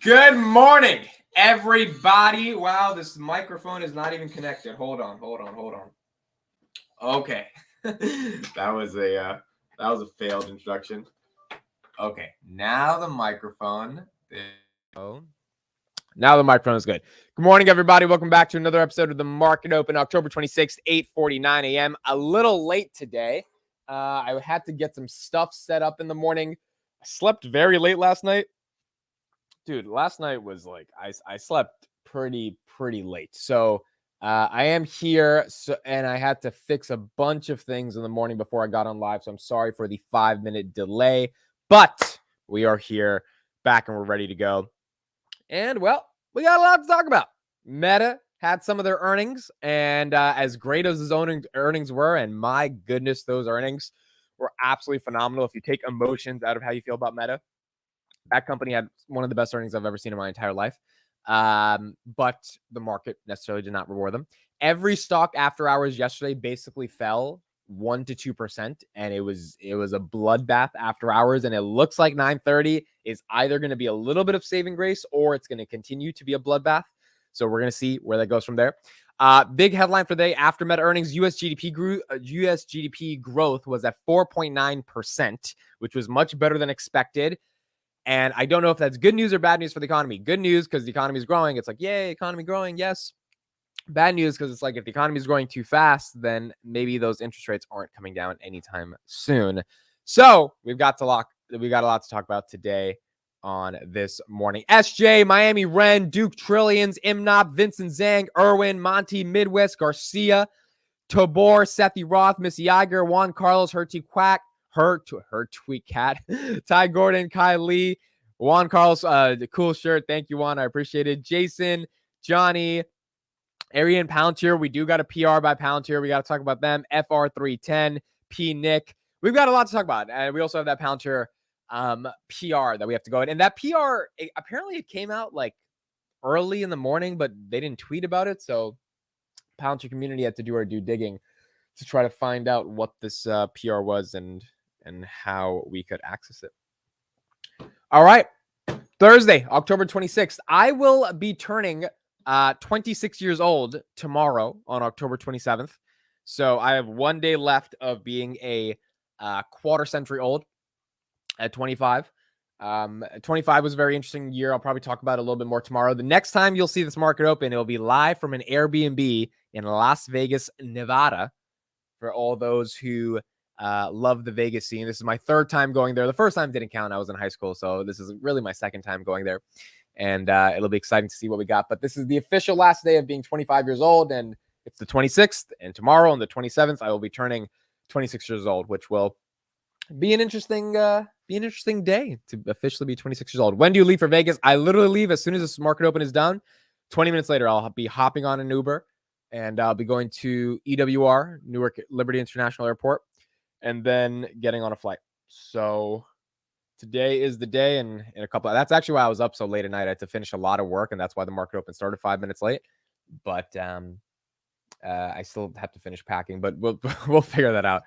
Good morning, everybody. Wow, this microphone is not even connected. Hold on. Okay, that was a failed introduction. Okay, now the microphone. Now the microphone is good. Good morning, everybody. Welcome back to another episode of the Market Open, October 26th, 8:49 a.m. A little late today. I had to get some stuff set up in the morning. I slept very late last night. Dude, last night was like I slept pretty late. So I am here, and I had to fix a bunch of things in the morning before I got on live. So I'm sorry for the 5-minute delay, but we are here, back, and we're ready to go. And well, we got a lot to talk about. Meta had some of their earnings, and as great as his own earnings were, and my goodness, those earnings were absolutely phenomenal. If you take emotions out of how you feel about Meta, that company had one of the best earnings I've ever seen in my entire life. But the market necessarily did not reward them. Every stock after hours yesterday basically fell 1 to 2%, and it was a bloodbath after hours. And it looks like 9:30 is either going to be a little bit of saving grace or it's going to continue to be a bloodbath. So we're going to see where that goes from there. Big headline for the day after Meta earnings: US GDP growth was at 4.9%, which was much better than expected. And I don't know if that's good news or bad news for the economy. Good news because the economy is growing. It's like, yay, economy growing. Yes. Bad news because it's like if the economy is growing too fast, then maybe those interest rates aren't coming down anytime soon. So we've got a lot to talk about today on this morning. SJ, Miami Ren, Duke Trillions, Imnop, Vincent Zhang, Irwin, Monty, Midwest, Garcia, Tabor, Sethi Roth, Missy Iger, Juan Carlos, Herty Quack, her tweet cat, Ty Gordon, Kai Lee, Juan Carlos, the cool shirt. Thank you, Juan. I appreciate it. Jason, Johnny, Arian Palantir. We do got a PR by Palantir. We got to talk about them. FR310, P Nick. We've got a lot to talk about. And we also have that Palantir PR that we have to go in. And that PR, apparently it came out like early in the morning, but they didn't tweet about it. So Palantir community had to do our due digging to try to find out what this PR was and how we could access it. All right. Thursday, October 26th. I will be turning 26 years old tomorrow on October 27th. So I have 1 day left of being a quarter century old at 25. 25 was a very interesting year. I'll probably talk about it a little bit more tomorrow. The next time you'll see this market open, it'll be live from an Airbnb in Las Vegas, Nevada, for all those who love the Vegas scene. This is my third time going there. The first time didn't count. I was in high school. So this is really my second time going there. And it'll be exciting to see what we got. But this is the official last day of being 25 years old. And it's the 26th. And tomorrow on the 27th, I will be turning 26 years old, which will be an interesting day to officially be 26 years old. When do you leave for Vegas? I literally leave as soon as this market open is done. 20 minutes later, I'll be hopping on an Uber. And I'll be going to EWR, Newark Liberty International Airport, and then getting on a flight. So today is the day, and in a couple. That's actually why I was up so late at night. I had to finish a lot of work, and that's why the market open started 5 minutes late. But I still have to finish packing, but we'll figure that out,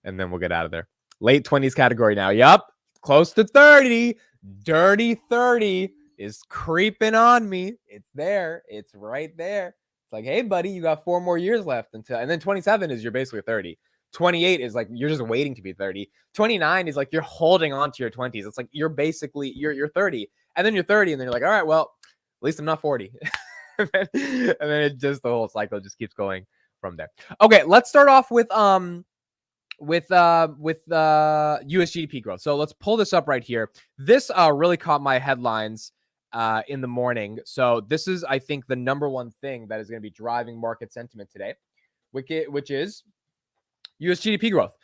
and then we'll get out of there. Late 20s category now. Yup, close to 30. Dirty 30 is creeping on me. It's there. It's right there. It's like, hey, buddy, you got 4 more years left and then 27 is you're basically 30. 28 is like you're just waiting to be 30. 29 is like you're holding on to your 20s. It's like you're basically you're 30, and then you're 30, and then you're like, all right, well, at least I'm not 40. and then it just the whole cycle just keeps going from there. Okay, let's start off with US GDP growth. So let's pull this up right here. This really caught my headlines in the morning. So this is, I think, the number one thing that is going to be driving market sentiment today, which is US GDP growth.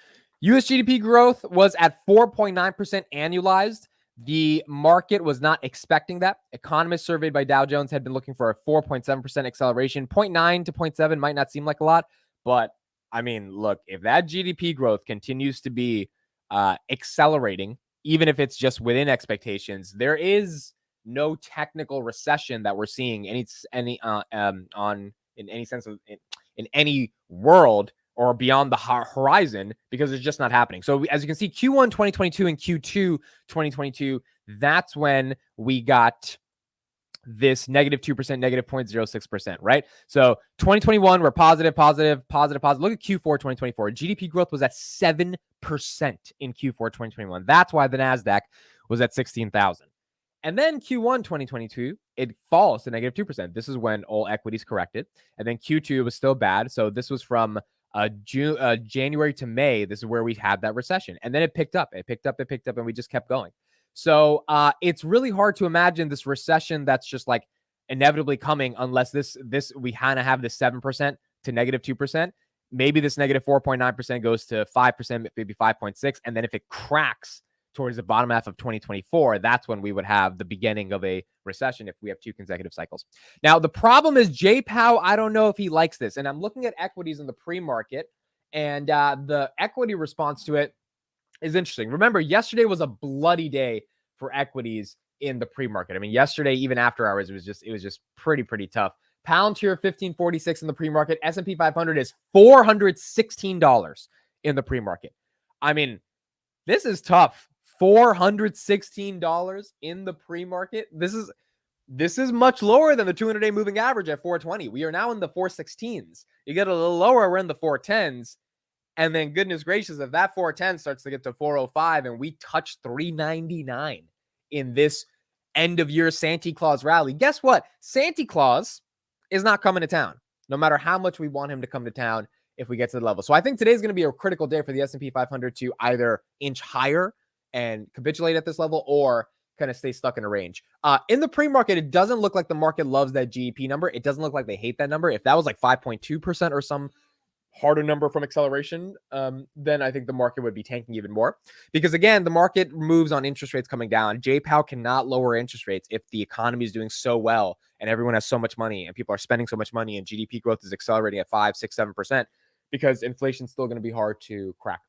US GDP growth was at 4.9% annualized. The market was not expecting that. Economists surveyed by Dow Jones had been looking for a 4.7% acceleration. 0.9 to 0.7 might not seem like a lot, but I mean, look, if that GDP growth continues to be accelerating, even if it's just within expectations, there is no technical recession that we're seeing in any sense of in any world or beyond the horizon, because it's just not happening. So as you can see, Q1 2022 and Q2 2022, that's when we got this negative 2%, negative 0.06%, right? So 2021, we're positive. Look at Q4 2024. GDP growth was at 7% in Q4 2021. That's why the NASDAQ was at 16,000. And then Q1 2022, it falls to negative 2%. This is when all equities corrected. And then Q2 was still bad. So this was from January to May. This is where we had that recession. And then it picked up, and we just kept going. So it's really hard to imagine this recession that's just like inevitably coming unless this we kind of have this 7% to negative 2%. Maybe this negative 4.9% goes to 5%, maybe 5.6. And then if it cracks towards the bottom half of 2024, that's when we would have the beginning of a recession if we have 2 consecutive cycles. Now, the problem is Jay Powell, I don't know if he likes this. And I'm looking at equities in the pre-market, and the equity response to it is interesting. Remember, yesterday was a bloody day for equities in the pre-market. I mean, yesterday, even after hours, it was just pretty tough. Palantir 1546 in the pre-market. S&P 500 is $416 in the pre-market. I mean, this is tough. $416 in the pre-market. This is much lower than the 200-day moving average at 420. We are now in the 416s. You get a little lower, we're in the 410s. And then goodness gracious, if that 410 starts to get to 405 and we touch 399 in this end of year Santa Claus rally, guess what? Santa Claus is not coming to town, no matter how much we want him to come to town if we get to the level. So I think today's going to be a critical day for the S&P 500 to either inch higher and capitulate at this level or kind of stay stuck in a range. In the pre-market, it doesn't look like the market loves that GDP number. It doesn't look like they hate that number. If that was like 5.2% or some harder number from acceleration, then I think the market would be tanking even more. Because again, the market moves on interest rates coming down. Jay Powell cannot lower interest rates if the economy is doing so well and everyone has so much money and people are spending so much money and GDP growth is accelerating at 5, 6, 7%, because inflation's still going to be hard to crack.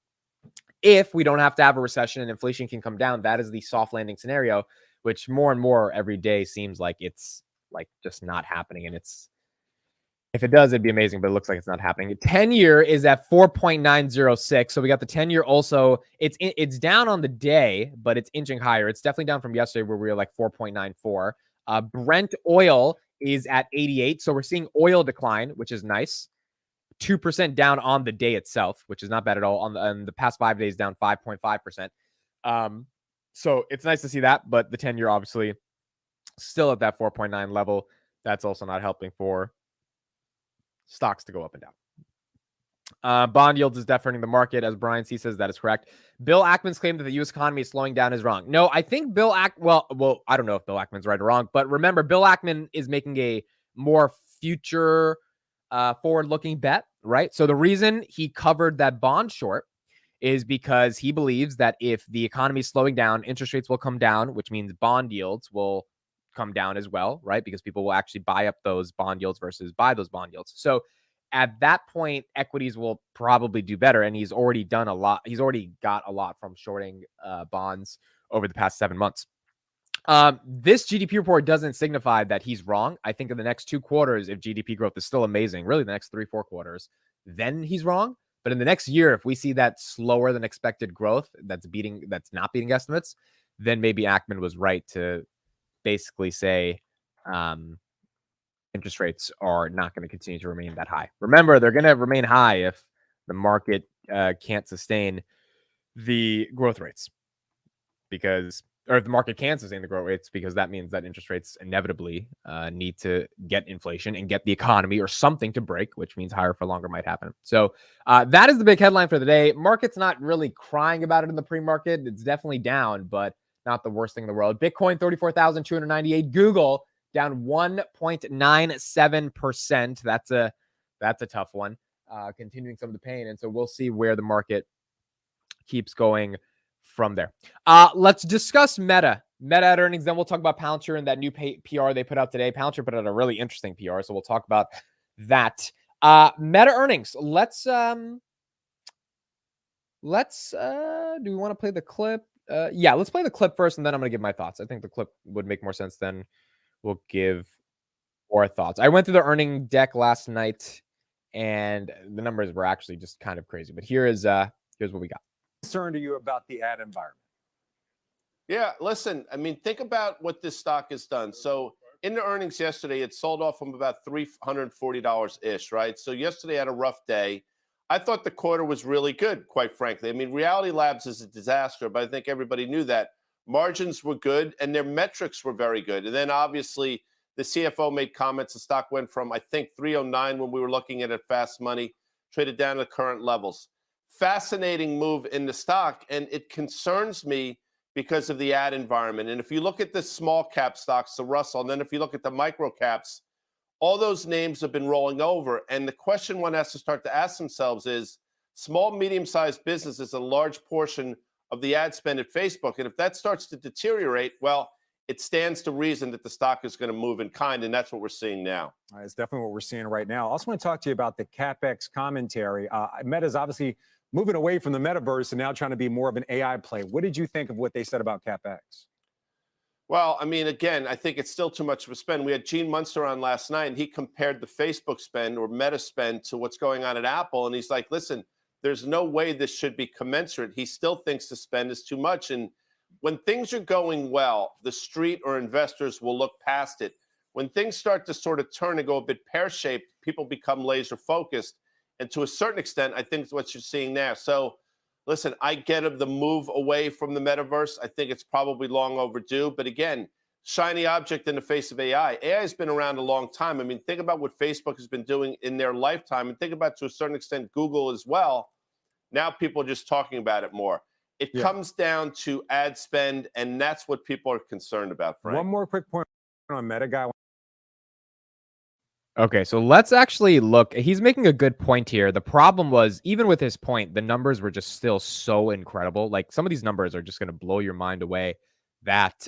If we don't have to have a recession and inflation can come down, that is the soft landing scenario, which more and more every day seems like it's like just not happening. And if it does, it'd be amazing, but it looks like it's not happening. 10-year is at 4.906. So we got the 10-year also. It's down on the day, but it's inching higher. It's definitely down from yesterday where we were like 4.94. Brent oil is at 88. So we're seeing oil decline, which is nice. 2% down on the day itself, which is not bad at all. On the past 5 days, down 5.5%. So it's nice to see that, but the 10-year obviously still at that 4.9 level. That's also not helping for stocks to go up and down. Bond yields is definitely the market, as Brian C says. That is correct. Bill Ackman's claim that the U.S. economy is slowing down is wrong. No, I think well, I don't know if Bill Ackman's right or wrong, but remember, Bill Ackman is making a more future forward-looking bet, right? So the reason he covered that bond short is because he believes that if the economy is slowing down, interest rates will come down, which means bond yields will come down as well, right? Because people will actually buy up those bond yields versus buy those bond yields. So at that point, equities will probably do better. And he's already done a lot. He's already got a lot from shorting bonds over the past 7 months. This GDP report doesn't signify that he's wrong. I think in the next 2 quarters, if GDP growth is still amazing, really the next 3-4 quarters, then he's wrong. But in the next year, if we see that slower than expected growth that's not beating estimates, then maybe Ackman was right to basically say interest rates are not going to continue to remain that high. Remember, they're going to remain high if the market can't sustain the growth rates, or if the market can sustain the growth rates, because that means that interest rates inevitably need to get inflation and get the economy or something to break, which means higher for longer might happen. So that is the big headline for the day. Market's not really crying about it in the pre-market. It's definitely down, but not the worst thing in the world. Bitcoin, 34,298. Google, down 1.97%. That's a tough one, continuing some of the pain. And so we'll see where the market keeps going from there. Let's discuss Meta at earnings. Then we'll talk about Palantir and that new PR they put out today. Palantir put out a really interesting PR, so we'll talk about that. Meta earnings. Let's do we want to play the clip? Yeah, let's play the clip first, and then I'm going to give my thoughts. I think the clip would make more sense than we'll give our thoughts. I went through the earning deck last night, and the numbers were actually just kind of crazy. But here's what we got. Concerned are you about the ad environment? Yeah, listen, I mean, think about what this stock has done. So in the earnings yesterday, it sold off from about $340-ish, right? So yesterday had a rough day. I thought the quarter was really good, quite frankly. I mean, Reality Labs is a disaster, but I think everybody knew that. Margins were good, and their metrics were very good. And then, obviously, the CFO made comments. The stock went from, I think, 309 when we were looking at it fast money, traded down to current levels. Fascinating move in the stock, and it concerns me because of the ad environment. And if you look at the small cap stocks, the Russell, and then if you look at the micro caps, all those names have been rolling over. And the question one has to start to ask themselves is, small, medium-sized business is a large portion of the ad spend at Facebook. And if that starts to deteriorate, well, it stands to reason that the stock is going to move in kind, and that's what we're seeing now. It's definitely what we're seeing right now. I also want to talk to you about the CapEx commentary. Meta's obviously moving away from the metaverse and now trying to be more of an AI play. What did you think of what they said about CapEx? Well, I mean, again, I think it's still too much of a spend. We had Gene Munster on last night, and he compared the Facebook spend or Meta spend to what's going on at Apple. And he's like, listen, there's no way this should be commensurate. He still thinks the spend is too much. And when things are going well, the street or investors will look past it. When things start to sort of turn and go a bit pear-shaped, people become laser focused. And to a certain extent, I think it's what you're seeing now. So listen, I get the move away from the metaverse. I think it's probably long overdue. But again, shiny object in the face of AI. AI has been around a long time. I mean, think about what Facebook has been doing in their lifetime, and think about, to a certain extent, Google as well. Now people are just talking about it more. It comes down to ad spend, and that's what people are concerned about, Frank. One more quick point on Meta, guy. Okay, so let's actually look. He's making a good point here. The problem was, even with his point, the numbers were just still so incredible. Like, some of these numbers are just going to blow your mind away, that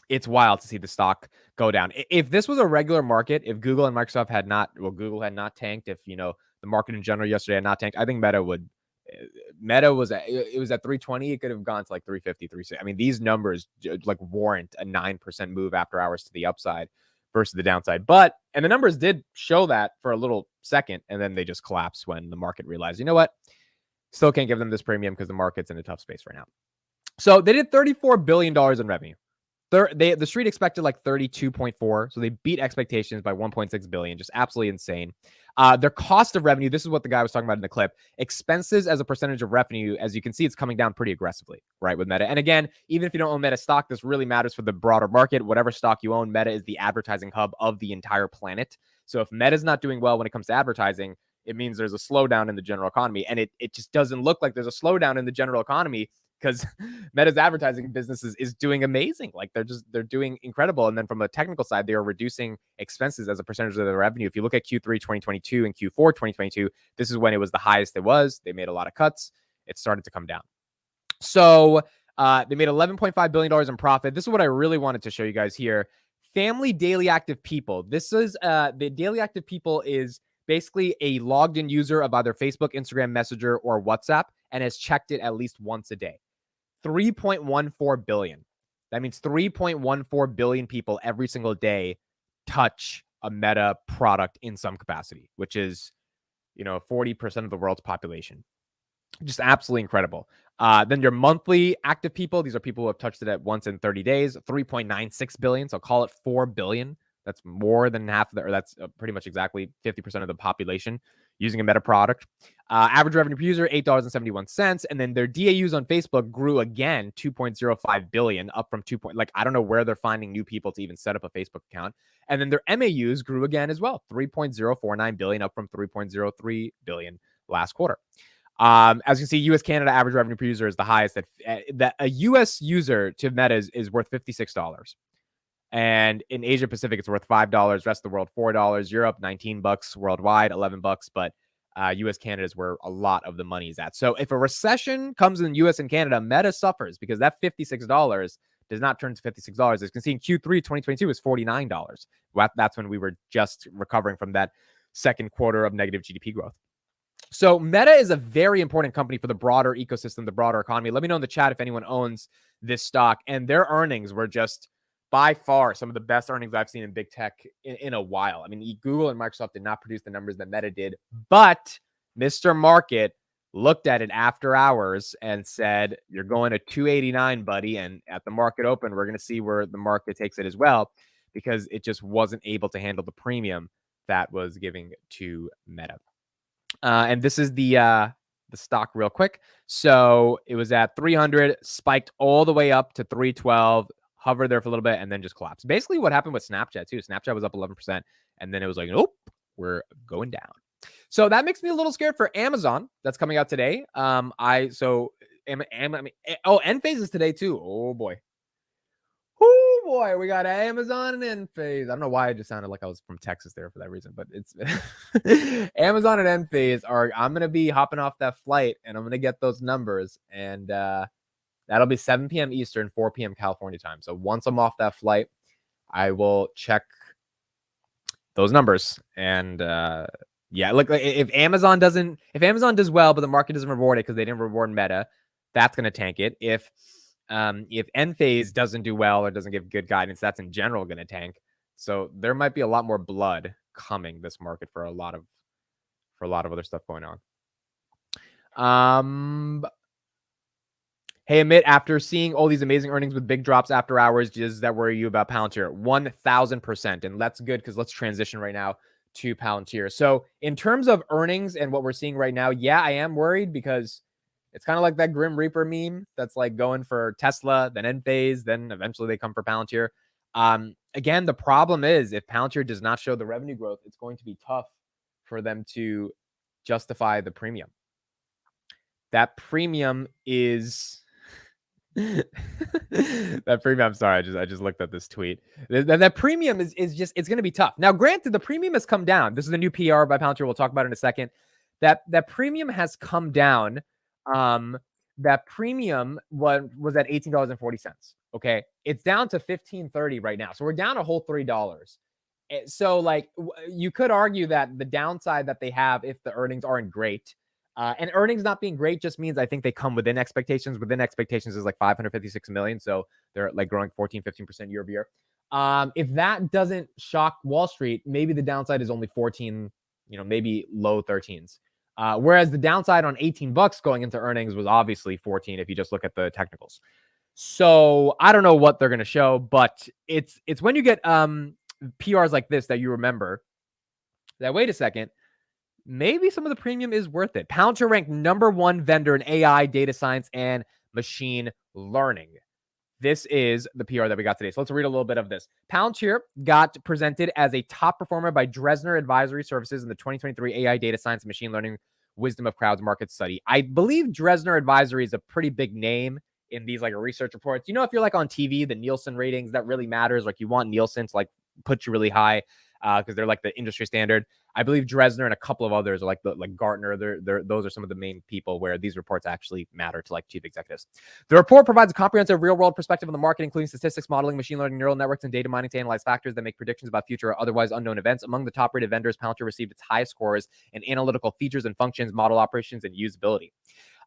it's wild to see the stock go down. If this was a regular market, if Google and Microsoft had not, well, Google had not tanked, if, you know, the market in general yesterday had not tanked, I think Meta would. Meta was at 320. It could have gone to like 350, 360. I mean, these numbers like warrant a 9% move after hours to the upside versus the downside. And the numbers did show that for a little second, and then they just collapsed when the market realized, you know what, still can't give them this premium because the market's in a tough space right now. So they did $34 billion in revenue. The street expected like 32.4, so they beat expectations by 1.6 billion. Just absolutely insane. Their cost of revenue, this is what the guy was talking about in the clip. Expenses as a percentage of revenue, as you can see, it's coming down pretty aggressively, right, with Meta. And again, even if you don't own Meta stock, this really matters for the broader market. Whatever stock you own, Meta is the advertising hub of the entire planet. So if Meta's not doing well when it comes to advertising, it means there's a slowdown in the general economy. And it just doesn't look like there's a slowdown in the general economy, because Meta's advertising business is doing amazing. Like, they're doing incredible. And then from a technical side, they are reducing expenses as a percentage of their revenue. If you look at Q3 2022 and Q4 2022, this is when it was the highest it was. They made a lot of cuts. It started to come down. So they made $11.5 billion in profit. This is what I really wanted to show you guys here. Family daily active people. This is the daily active people is basically a logged in user of either Facebook, Instagram, Messenger, or WhatsApp, and has checked it at least once a day. 3.14 billion. That means 3.14 billion people every single day touch a Meta product in some capacity, which is, 40% of the world's population. Just absolutely incredible. Then your monthly active people, these are people who have touched it at once in 30 days, 3.96 billion. So call it 4 billion. That's more than half of or that's pretty much exactly 50% of the population using a Meta product. Average revenue per user, $8.71. And then their DAUs on Facebook grew again, 2.05 billion, up from 2. I don't know where they're finding new people to even set up a Facebook account. And then their MAUs grew again as well, 3.049 billion, up from 3.03 billion last quarter. As you can see, US Canada average revenue per user is the highest that a US user to Meta is worth $56. And in Asia Pacific, it's worth $5. Rest of the world, $4. Europe, $19 worldwide, $11. But US Canada is where a lot of the money is at. So if a recession comes in US and Canada, Meta suffers, because that $56 does not turn to $56. As you can see, in Q3 2022 is $49. That's when we were just recovering from that second quarter of negative GDP growth. So Meta is a very important company for the broader ecosystem, the broader economy. Let me know in the chat if anyone owns this stock. And their earnings were just by far some of the best earnings I've seen in big tech in a while. I mean, Google and Microsoft did not produce the numbers that Meta did, but Mr. Market looked at it after hours and said, you're going to 289, buddy. And at the market open, we're going to see where the market takes it as well. because it just wasn't able to handle the premium that was giving to Meta. And this is the stock real quick. So it was at 300, spiked all the way up to 312, hovered there for a little bit, and then just collapsed. Basically what happened with Snapchat too. Snapchat was up 11%, and then it was like, nope, we're going down. So that makes me a little scared for Amazon. That's coming out today. Enphase is today too. Oh boy. Oh boy, we got Amazon and Enphase. I don't know why I just sounded like I was from Texas there for that reason, but it's Amazon and Enphase are. I'm gonna be hopping off that flight, and I'm gonna get those numbers, and that'll be 7 p.m. Eastern, 4 p.m. California time. So once I'm off that flight, I will check those numbers, and yeah, look, if Amazon does well, but the market doesn't reward it because they didn't reward Meta, that's gonna tank it. If Enphase doesn't do well or doesn't give good guidance, that's in general going to tank. So there might be a lot more blood coming this market for a lot of other stuff going on. Hey, Amit, after seeing all these amazing earnings with big drops after hours, does that worry you about Palantir? 1000%. And that's good because let's transition right now to Palantir. So in terms of earnings and what we're seeing right now, yeah, I am worried because it's kind of like that Grim Reaper meme that's like going for Tesla, then Enphase, then eventually they come for Palantir. Again, the problem is if Palantir does not show the revenue growth, it's going to be tough for them to justify the premium. That premium is that premium. I'm sorry, I just looked at this tweet. That premium is just, it's going to be tough. Now, granted, the premium has come down. This is a new PR by Palantir. We'll talk about it in a second. That premium has come down. That premium was at $18.40. Okay, it's down to $15.30 right now. So we're down a whole $3. So like you could argue that the downside that they have if the earnings aren't great, and earnings not being great just means I think they come within expectations. Within expectations is like 556 million. So they're like growing 14-15% year over year. If that doesn't shock Wall Street, maybe the downside is only 14, maybe low 13s. Whereas the downside on $18 going into earnings was obviously 14 if you just look at the technicals. So I don't know what they're going to show, but it's when you get PRs like this that you remember that, wait a second, maybe some of the premium is worth it. Palantir ranked #1 vendor in AI, data science, and machine learning. This is the PR that we got today. So let's read a little bit of this. Palantir got presented as a top performer by Dresner Advisory Services in the 2023 AI Data Science and Machine Learning Wisdom of Crowds Market Study. I believe Dresner Advisory is a pretty big name in these like research reports. If you're like on TV, the Nielsen ratings, that really matters. Like you want Nielsen to like put you really high because they're like the industry standard. I believe Dresner and a couple of others are like Gartner. Those are some of the main people where these reports actually matter to like chief executives. The report provides a comprehensive real-world perspective on the market, including statistics, modeling, machine learning, neural networks, and data mining to analyze factors that make predictions about future or otherwise unknown events. Among the top-rated vendors, Palantir received its highest scores in analytical features and functions, model operations, and usability.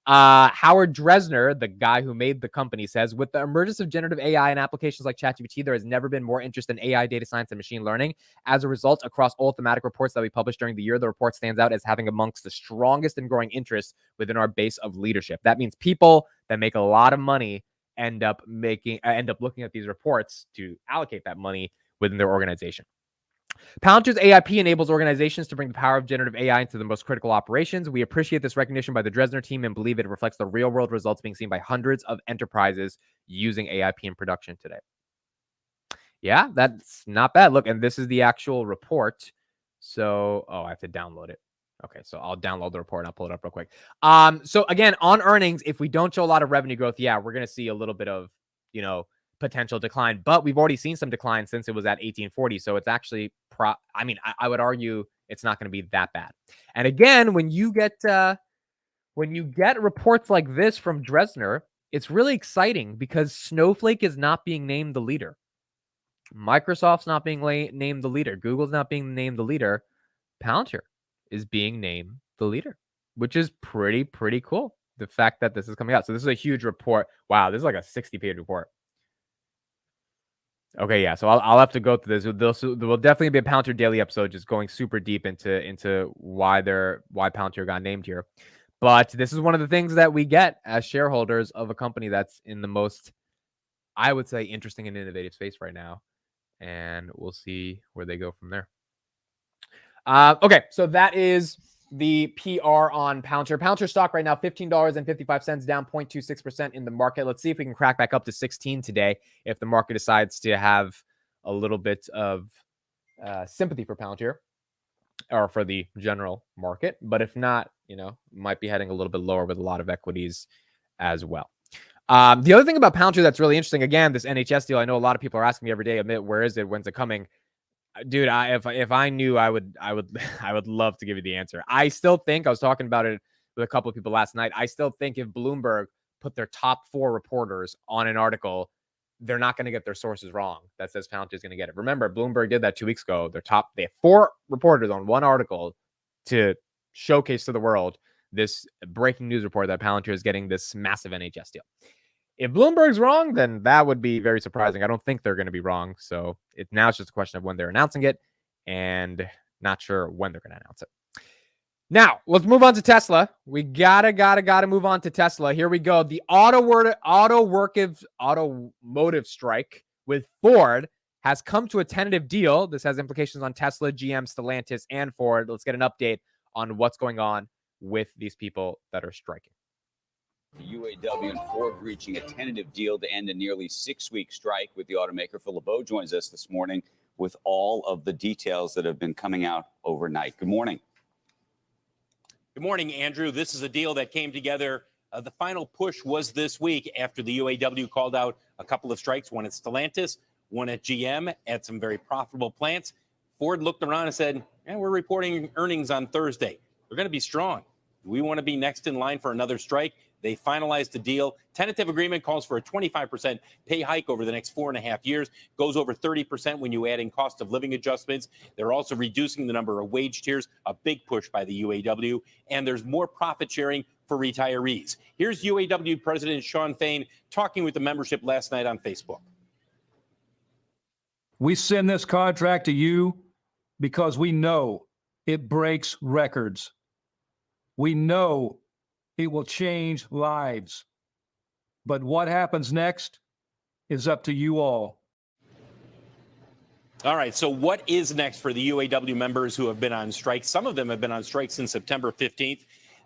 Howard Dresner, the guy who made the company, says, with the emergence of generative AI and applications like ChatGPT, there has never been more interest in AI, data science, and machine learning. As a result, across all thematic reports that we published during the year, the report stands out as having amongst the strongest and growing interest within our base of leadership. That means people that make a lot of money end up looking at these reports to allocate that money within their organization. Palantir's AIP enables organizations to bring the power of generative AI into the most critical operations. We appreciate this recognition by the Dresner team and believe it reflects the real-world results being seen by hundreds of enterprises using AIP in production today. Yeah, that's not bad. Look, and this is the actual report. So, I have to download it. Okay, so I'll download the report and I'll pull it up real quick. So again, on earnings, if we don't show a lot of revenue growth, yeah, we're going to see a little bit of, potential decline, but we've already seen some decline since it was at 1840. So it's actually, I would argue it's not going to be that bad. And again, when you get reports like this from Dresner, it's really exciting because Snowflake is not being named the leader. Microsoft's not being named the leader. Google's not being named the leader. Palantir is being named the leader, which is pretty cool. The fact that this is coming out. So this is a huge report. Wow, this is like a 60-page report. Okay, yeah. So I'll have to go through this. There will definitely be a Palantir daily episode, just going super deep into why Palantir got named here. But this is one of the things that we get as shareholders of a company that's in the most, I would say, interesting and innovative space right now. and we'll see where they go from there. Okay, so that is the PR on Palantir. Palantir stock right now, $15.55, down 0.26% in the market. Let's see if we can crack back up to 16 today if the market decides to have a little bit of sympathy for Palantir or for the general market. But if not, might be heading a little bit lower with a lot of equities as well. The other thing about Palantir that's really interesting, again, this NHS deal, I know a lot of people are asking me every day, Amit, where is it? When's it coming? Dude, if I knew, I would love to give you the answer. I still think, I was talking about it with a couple of people last night, I still think if Bloomberg put their top 4 reporters on an article, they're not going to get their sources wrong that says Palantir is going to get it. Remember, Bloomberg did that 2 weeks ago. They have 4 reporters on one article to showcase to the world this breaking news report that Palantir is getting this massive NHS deal. If Bloomberg's wrong, then that would be very surprising. I don't think they're going to be wrong. So now it's just a question of when they're announcing it, and not sure when they're going to announce it. Now, let's move on to Tesla. We gotta move on to Tesla. Here we go. The automotive strike with Ford has come to a tentative deal. This has implications on Tesla, GM, Stellantis, and Ford. Let's get an update on what's going on with these people that are striking. UAW and Ford reaching a tentative deal to end a nearly 6-week strike with the automaker. Phil LeBeau joins us this morning with all of the details that have been coming out overnight. Good morning. Good morning, Andrew. This is a deal that came together. The final push was this week after the UAW called out a couple of strikes, one at Stellantis, one at GM, at some very profitable plants. Ford looked around and said, we're reporting earnings on Thursday. They're going to be strong. We want to be next in line for another strike. They finalized the deal. Tentative agreement calls for a 25% pay hike over the next 4.5 years. Goes over 30% when you add in cost of living adjustments. They're also reducing the number of wage tiers, a big push by the UAW. And there's more profit sharing for retirees. Here's UAW President Shawn Fain talking with the membership last night on Facebook. We send this contract to you because we know it breaks records. We know it will change lives. But what happens next is up to you all. All right, so what is next for the UAW members who have been on strike? Some of them have been on strike since September 15th.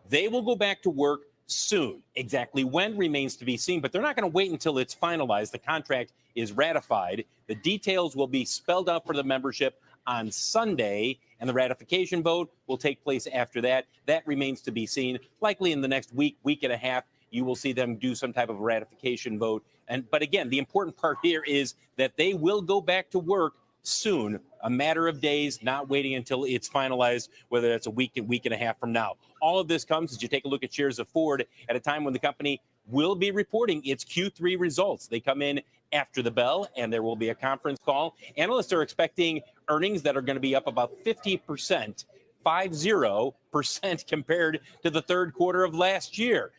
They will go back to work soon. Exactly when remains to be seen, but they're not going to wait until it's finalized. The contract is ratified. The details will be spelled out for the membership on Sunday, and the ratification vote will take place after that. That remains to be seen. Likely in the next week and a half, you will see them do some type of ratification vote. But again, the important part here is that they will go back to work soon, a matter of days, not waiting until it's finalized, whether that's a week and a half from now. All of this comes as you take a look at shares of Ford at a time when the company will be reporting its Q3 results. They come in after the bell, and there will be a conference call. Analysts are expecting earnings that are going to be up about 50%, 50% compared to the third quarter of last year.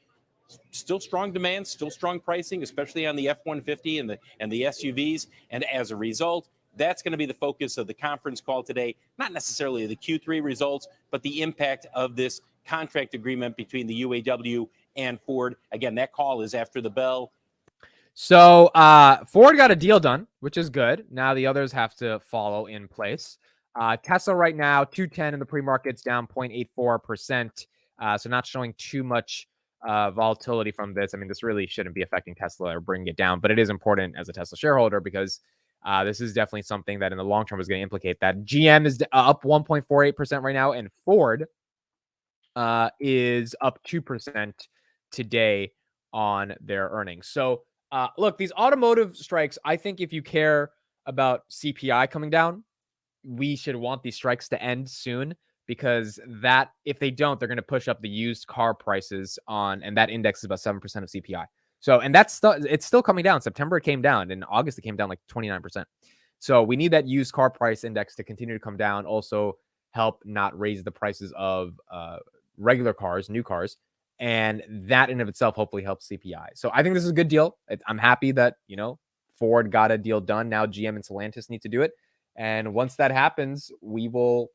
Still strong demand, still strong pricing, especially on the F-150 and the SUVs. And as a result, that's going to be the focus of the conference call today. Not necessarily the Q3 results, but the impact of this contract agreement between the UAW and Ford. Again, that call is after the bell. So Ford got a deal done, which is good. Now the others have to follow in place. Tesla right now, 210 in the pre-markets, down 0.84%. So not showing too much volatility from this. I mean, this really shouldn't be affecting Tesla or bringing it down, but it is important as a Tesla shareholder because this is definitely something that in the long term is going to implicate that. GM is up 1.48% right now, and Ford is up 2% today on their earnings. So look, these automotive strikes, I think if you care about CPI coming down, we should want these strikes to end soon, because that, if they don't, they're going to push up the used car prices and that index is about 7% of CPI. So, and it's still coming down. September it came down. In August it came down like 29%. So we need that used car price index to continue to come down. Also help not raise the prices of regular cars, new cars. And that in of itself hopefully helps CPI. So I think this is a good deal. I'm happy that, Ford got a deal done. Now GM and Stellantis need to do it. And once that happens, we will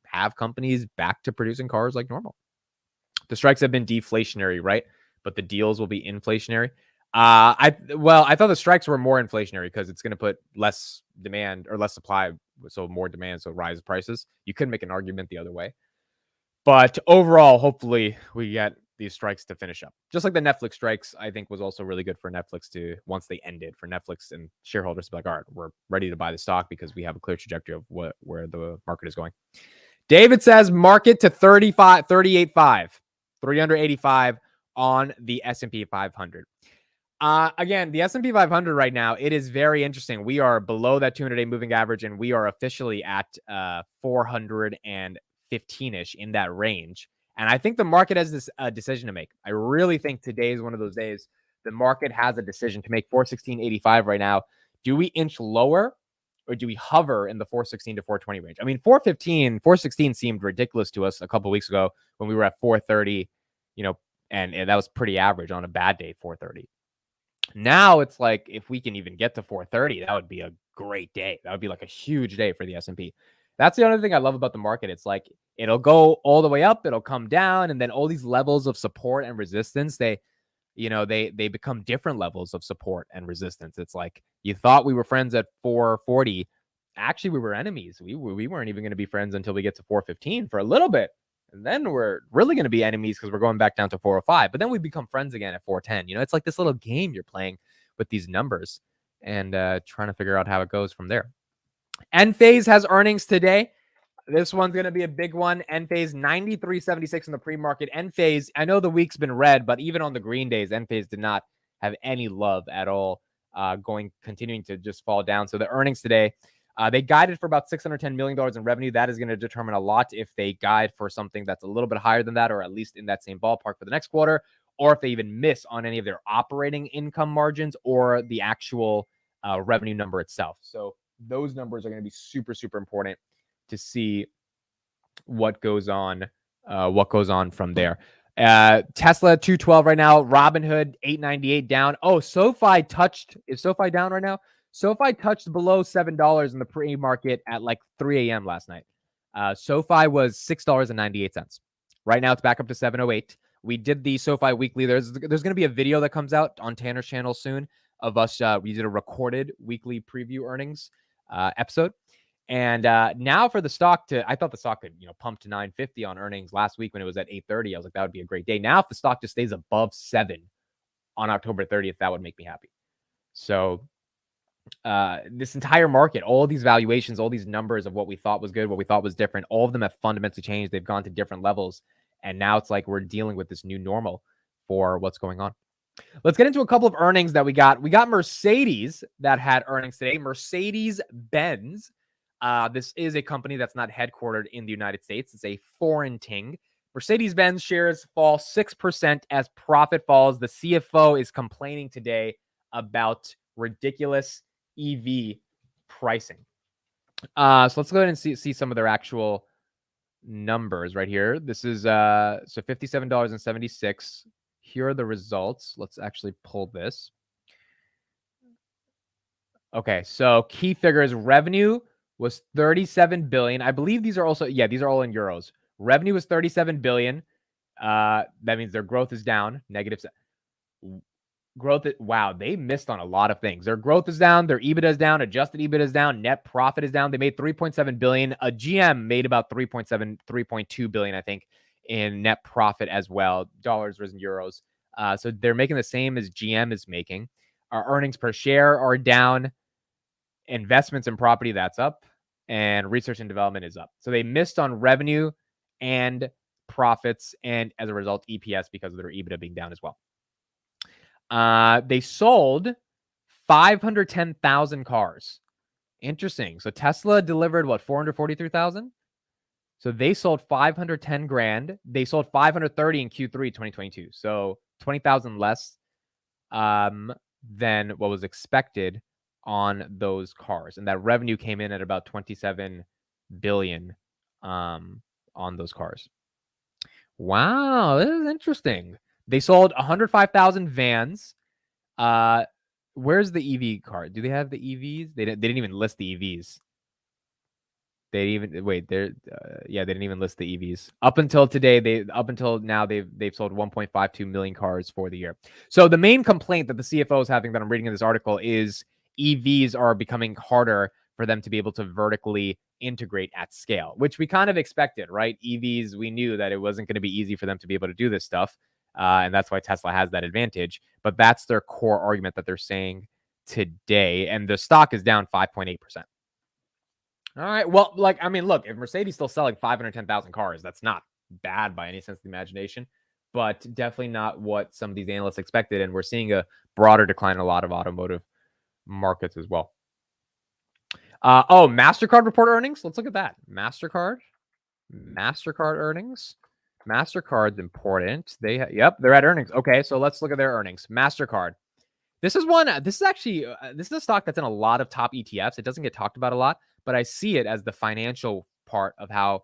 have companies back to producing cars like normal. The strikes have been deflationary, right? But the deals will be inflationary. I thought the strikes were more inflationary because it's going to put less demand or less supply, so more demand, so rise prices. You could make an argument the other way, but overall, hopefully, we get these strikes to finish up. Just like the Netflix strikes, I think was also really good for Netflix to, once they ended, for Netflix and shareholders to be like, all right, we're ready to buy the stock because we have a clear trajectory of where the market is going. David says market to 38.5, 385 on the S&P 500. Again, the S&P 500 right now, it is very interesting. We are below that 200-day moving average, and we are officially at 415-ish in that range. And I think the market has this decision to make. I really think today is one of those days the market has a decision to make. 416.85 right now. Do we inch lower, or do we hover in the 416 to 420 range? I mean, 416 seemed ridiculous to us a couple of weeks ago when we were at 430, and that was pretty average on a bad day, 430. Now it's like, if we can even get to 430, that would be a great day. That would be like a huge day for the S&P. That's the other thing I love about the market. It's like, it'll go all the way up, it'll come down, and then all these levels of support and resistance, they become different levels of support and resistance. It's like, you thought we were friends at 440. Actually, we were enemies. We weren't even going to be friends until we get to 415 for a little bit. And then we're really going to be enemies because we're going back down to 405. But then we become friends again at 410. It's like this little game you're playing with these numbers and trying to figure out how it goes from there. Enphase has earnings today. This one's going to be a big one. Enphase 93.76 in the pre-market. Enphase, I know the week's been red, but even on the green days, Enphase did not have any love at all, continuing to just fall down. So the earnings today, they guided for about $610 million in revenue. That is going to determine a lot if they guide for something that's a little bit higher than that, or at least in that same ballpark for the next quarter, or if they even miss on any of their operating income margins or the actual revenue number itself. So those numbers are going to be super, super important to see what goes on from there. Tesla 212 right now. Robinhood 898 down. Oh, SoFi is SoFi down right now? SoFi touched below $7 in the pre-market at like 3 a.m. last night. SoFi was $6.98. Right now it's back up to 708. We did the SoFi weekly. There's going to be a video that comes out on Tanner's channel soon of us. We did a recorded weekly preview earnings episode. And now for the stock I thought the stock could, pump to 950 on earnings last week when it was at 830. I was like, that would be a great day. Now, if the stock just stays above 7 on October 30th, that would make me happy. So this entire market, all these valuations, all these numbers of what we thought was good, what we thought was different, all of them have fundamentally changed. They've gone to different levels. And now it's like we're dealing with this new normal for what's going on. Let's get into a couple of earnings that we got. We got Mercedes that had earnings today. Mercedes-Benz. This is a company that's not headquartered in the United States. It's a foreign ting. Mercedes-Benz shares fall 6% as profit falls. The CFO is complaining today about ridiculous EV pricing. So let's go ahead and see some of their actual numbers right here. This is so $57.76. Here are the results. Let's actually pull this. Okay, so key figures. Revenue was 37 billion. I believe these are also, these are all in euros. Revenue was 37 billion. That means their growth is down, negative growth. Wow, they missed on a lot of things. Their growth is down, their EBITDA is down, adjusted EBITDA is down, net profit is down. They made 3.7 billion. A GM made about 3.2 billion, I think, in net profit as well. Dollars versus euros. So they're making the same as GM is making. Our earnings per share are down. Investments in property, that's up. And research and development is up. So they missed on revenue and profits, and as a result, EPS because of their EBITDA being down as well. They sold 510,000 cars. Interesting. So Tesla delivered 443,000? So they sold 510 grand. They sold 530 in Q3 2022. So 20,000 less than what was expected on those cars. And that revenue came in at about 27 billion on those cars. Wow, this is interesting. They sold 105,000 vans. Where's the EV car? Do they have the EVs? They didn't even list the EVs. They even wait. They're yeah, they didn't even list the EVs up until today. Up until now they've sold 1.52 million cars for the year. So the main complaint that the CFO is having that I'm reading in this article is EVs are becoming harder for them to be able to vertically integrate at scale, which we kind of expected, right? EVs, we knew that it wasn't going to be easy for them to be able to do this stuff. And that's why Tesla has that advantage. But that's their core argument that they're saying today. And the stock is down 5.8%. All right. Well, like, I mean, look, if Mercedes still selling 510,000 cars, that's not bad by any sense of the imagination, but definitely not what some of these analysts expected. And we're seeing a broader decline in a lot of automotive markets as well. MasterCard report earnings. Let's look at that. MasterCard earnings. MasterCard's important. Yep, they're at earnings. Okay, so let's look at their earnings. MasterCard. This is actually a stock that's in a lot of top ETFs. It doesn't get talked about a lot, but I see it as the financial part of how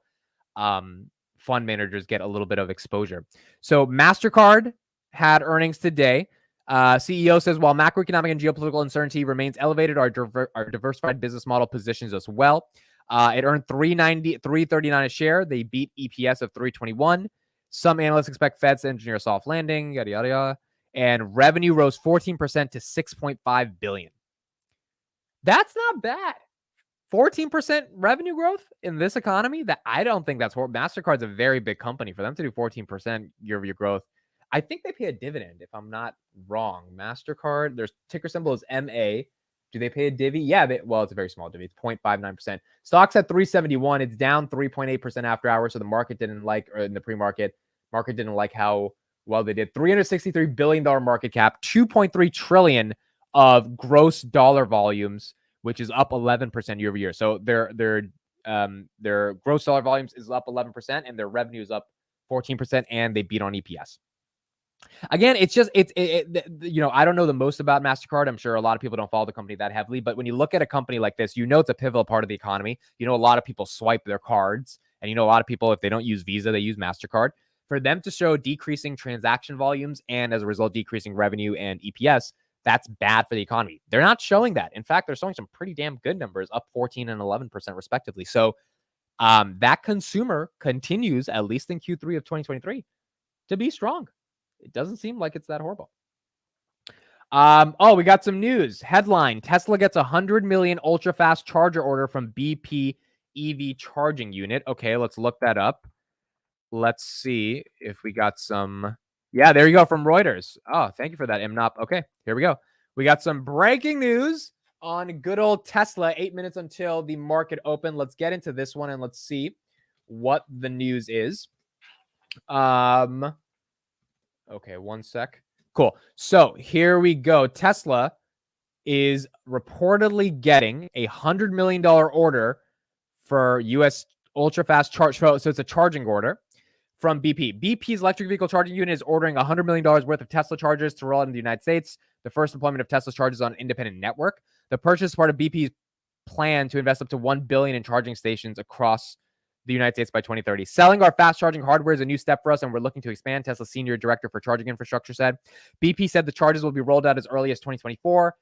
fund managers get a little bit of exposure. So MasterCard had earnings today. CEO says, while macroeconomic and geopolitical uncertainty remains elevated, our diversified business model positions us well. It earned $3.39 a share. They beat EPS of $3.21. Some analysts expect Feds to engineer a soft landing, yada, yada, yada. And revenue rose 14% to $6.5 billion. That's not bad. 14% revenue growth in this economy? That I don't think that's horrible. MasterCard's a very big company. For them to do 14% year-over-year growth, I think they pay a dividend, if I'm not wrong. MasterCard, their ticker symbol is MA. Do they pay a divvy? Yeah, it's a very small divvy. It's 0.59%. Stock's at 371. It's down 3.8% after hours. So the market didn't like, or in the pre-market, market didn't like how well they did. $363 billion market cap, 2.3 trillion of gross dollar volumes, which is up 11% year over year. So their gross dollar volumes is up 11%, and their revenue is up 14%, and they beat on EPS. Again, it's just, I don't know the most about MasterCard. I'm sure a lot of people don't follow the company that heavily, but when you look at a company like this, it's a pivotal part of the economy. A lot of people swipe their cards, and a lot of people, if they don't use Visa, they use MasterCard. For them to show decreasing transaction volumes and as a result, decreasing revenue and EPS, that's bad for the economy. They're not showing that. In fact, they're showing some pretty damn good numbers, up 14 and 11% respectively. So that consumer continues, at least in Q3 of 2023, to be strong. It doesn't seem like it's that horrible. We got some news. Headline: Tesla gets 100 million ultra-fast charger order from BP EV charging unit. Okay, let's look that up. Let's see if we got some. Yeah, there you go, from Reuters. Oh, thank you for that, Imnop. Okay, here we go. We got some breaking news on good old Tesla. 8 minutes until the market open. Let's get into this one and let's see what the news is. Okay, one sec. Cool. So here we go. Tesla is reportedly getting a $100 million order for U.S. ultra-fast charge. So it's a charging order from BP. BP's electric vehicle charging unit is ordering $100 million worth of Tesla chargers to roll out in the United States. The first deployment of Tesla chargers on an independent network. The purchase is part of BP's plan to invest up to $1 billion in charging stations across the United States by 2030. Selling our fast charging hardware is a new step for us, and we're looking to expand. Tesla's senior director for charging infrastructure said. BP said the chargers will be rolled out as early as 2024,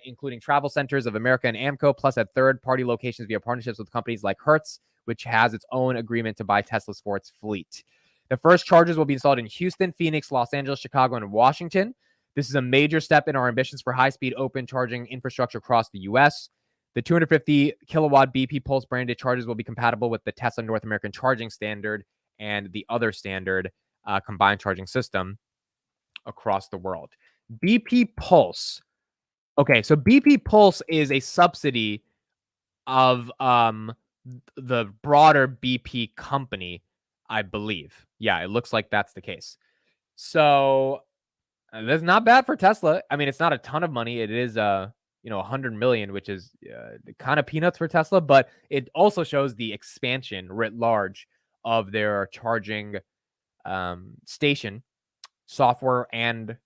including Travel Centers of America and AMCO, plus at third-party locations via partnerships with companies like Hertz, which has its own agreement to buy Teslas for its fleet. The first chargers will be installed in Houston, Phoenix, Los Angeles, Chicago, and Washington. This is a major step in our ambitions for high-speed open charging infrastructure across the U.S. The 250 kilowatt BP Pulse branded chargers will be compatible with the Tesla North American charging standard and the other standard combined charging system across the world. BP Pulse. Okay, so BP Pulse is a subsidy of the broader BP company, I believe. Yeah, it looks like that's the case. So that's not bad for Tesla. I mean, it's not a ton of money. It is 100 million, which is kind of peanuts for Tesla, but it also shows the expansion writ large of their charging station software and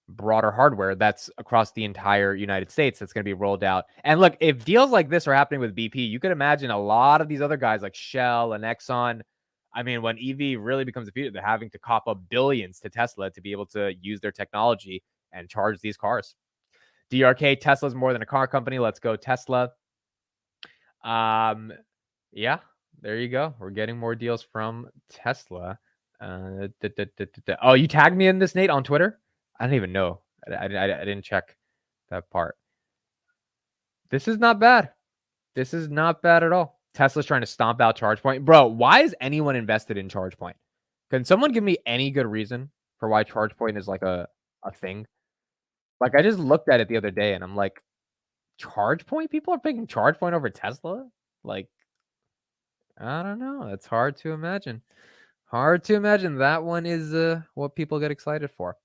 broader hardware that's across the entire United States that's going to be rolled out. And look, if deals like this are happening with BP, you could imagine a lot of these other guys like Shell and Exxon. I mean, when EV really becomes a future, they're having to cop up billions to Tesla to be able to use their technology and charge these cars. DRK, Tesla's more than a car company. Let's go Tesla. Yeah, there you go. We're getting more deals from Tesla. Oh, you tagged me in this, Nate, on Twitter? I don't even know. I didn't check that part. This is not bad. This is not bad at all. Tesla's trying to stomp out ChargePoint. Bro, why is anyone invested in ChargePoint? Can someone give me any good reason for why ChargePoint is like a thing? Like, I just looked at it the other day and I'm like, ChargePoint? People are picking ChargePoint over Tesla? Like, I don't know. It's hard to imagine. Hard to imagine. That one is what people get excited for.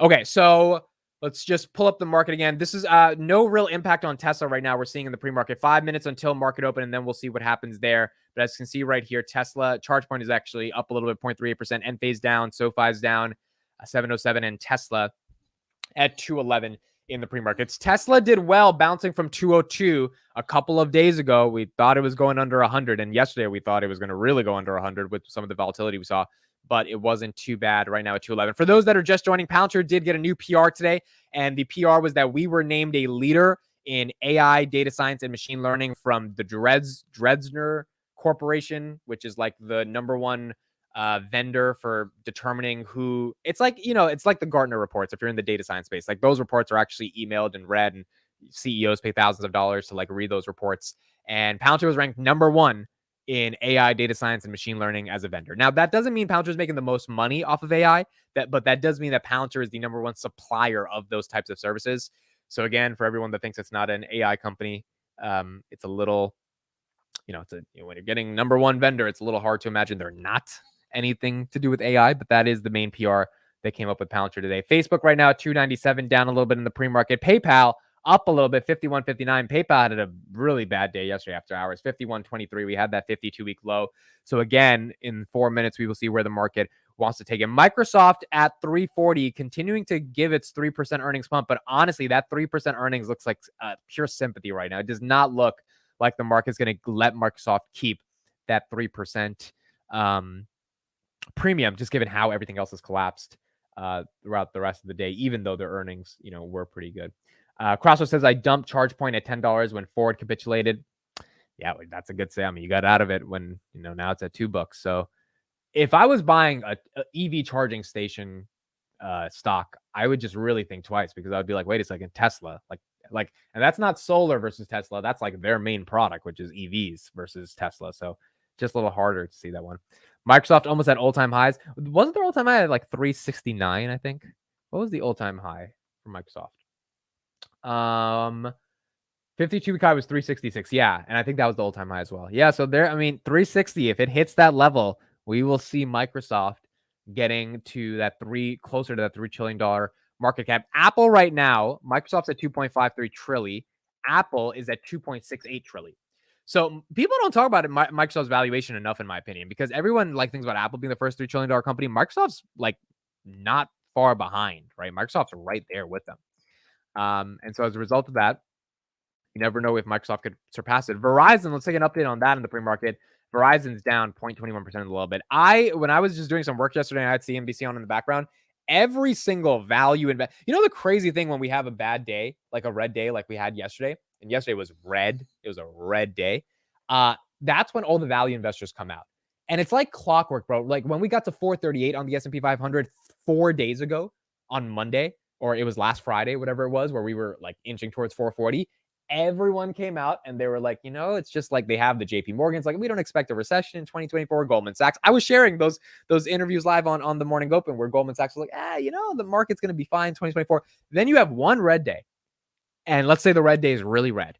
Okay, so let's just pull up the market again. This is no real impact on Tesla right now. We're seeing in the pre-market 5 minutes until market open, and then we'll see what happens there. But as you can see right here, Tesla ChargePoint is actually up a little bit, 0.38%. Enphase down, SoFi's down 707, and Tesla at 211 in the pre-markets. Tesla did well, bouncing from 202 a couple of days ago. We thought it was going under 100, and yesterday we thought it was going to really go under 100 with some of the volatility we saw, but it wasn't too bad right now at 211. For those that are just joining, Palantir did get a new PR today, and the PR was that we were named a leader in AI, data science, and machine learning from the Dresdner Corporation, which is like the number one vendor for determining who. It's like, it's like the Gartner reports if you're in the data science space. Like, those reports are actually emailed and read, and CEOs pay thousands of dollars to like read those reports. And Palantir was ranked number one in AI, data science, and machine learning as a vendor. Now, that doesn't mean Palantir is making the most money off of AI, but that does mean that Palantir is the number one supplier of those types of services. So again, for everyone that thinks it's not an AI company, it's a little, when you're getting number one vendor, it's a little hard to imagine they're not anything to do with AI, but that is the main PR that came up with Palantir today. Facebook right now at 297, down a little bit in the pre-market. PayPal up a little bit, 51.59. PayPal had a really bad day yesterday after hours, 51.23. We had that 52-week low. So again, in 4 minutes, we will see where the market wants to take it. Microsoft at 340, continuing to give its 3% earnings pump, but honestly, that 3% earnings looks like pure sympathy right now. It does not look like the market's going to let Microsoft keep that 3% premium, just given how everything else has collapsed throughout the rest of the day, even though their earnings, were pretty good. Crossroads says, I dumped ChargePoint at $10 when Ford capitulated. Yeah, that's a good say. I mean, you got out of it when, now it's at $2. So if I was buying a EV charging station stock, I would just really think twice, because I would be like, wait a second, Tesla, like, and that's not solar versus Tesla. That's like their main product, which is EVs versus Tesla. So just a little harder to see that one. Microsoft almost at all-time highs. Wasn't their all-time high at like 369, I think? What was the all-time high for Microsoft? 52-week high was 366. Yeah, and I think that was the all-time high as well. Yeah, so 360, if it hits that level, we will see Microsoft getting to that closer to that $3 trillion market cap. Apple right now, Microsoft's at 2.53 trillion. Apple is at 2.68 trillion. So people don't talk about Microsoft's valuation enough, in my opinion, because everyone thinks about Apple being the first $3 trillion company. Microsoft's not far behind, right? Microsoft's right there with them. And so as a result of that, you never know if Microsoft could surpass it. Verizon, let's take an update on that in the pre-market. Verizon's down 0.21% a little bit. When I was just doing some work yesterday, I had CNBC on in the background. Every single value the crazy thing when we have a bad day, like a red day, like we had yesterday, and yesterday was red. It was a red day. That's when all the value investors come out. And it's like clockwork, bro. Like when we got to 438 on the S&P 500 4 days ago on Monday, or it was last Friday, whatever it was, where we were like inching towards 440, everyone came out and they were like, it's just like they have the JP Morgans, like, we don't expect a recession in 2024. Goldman Sachs. I was sharing those interviews live on the Morning Open, where Goldman Sachs was like, the market's going to be fine in 2024. Then you have one red day. And let's say the red day is really red.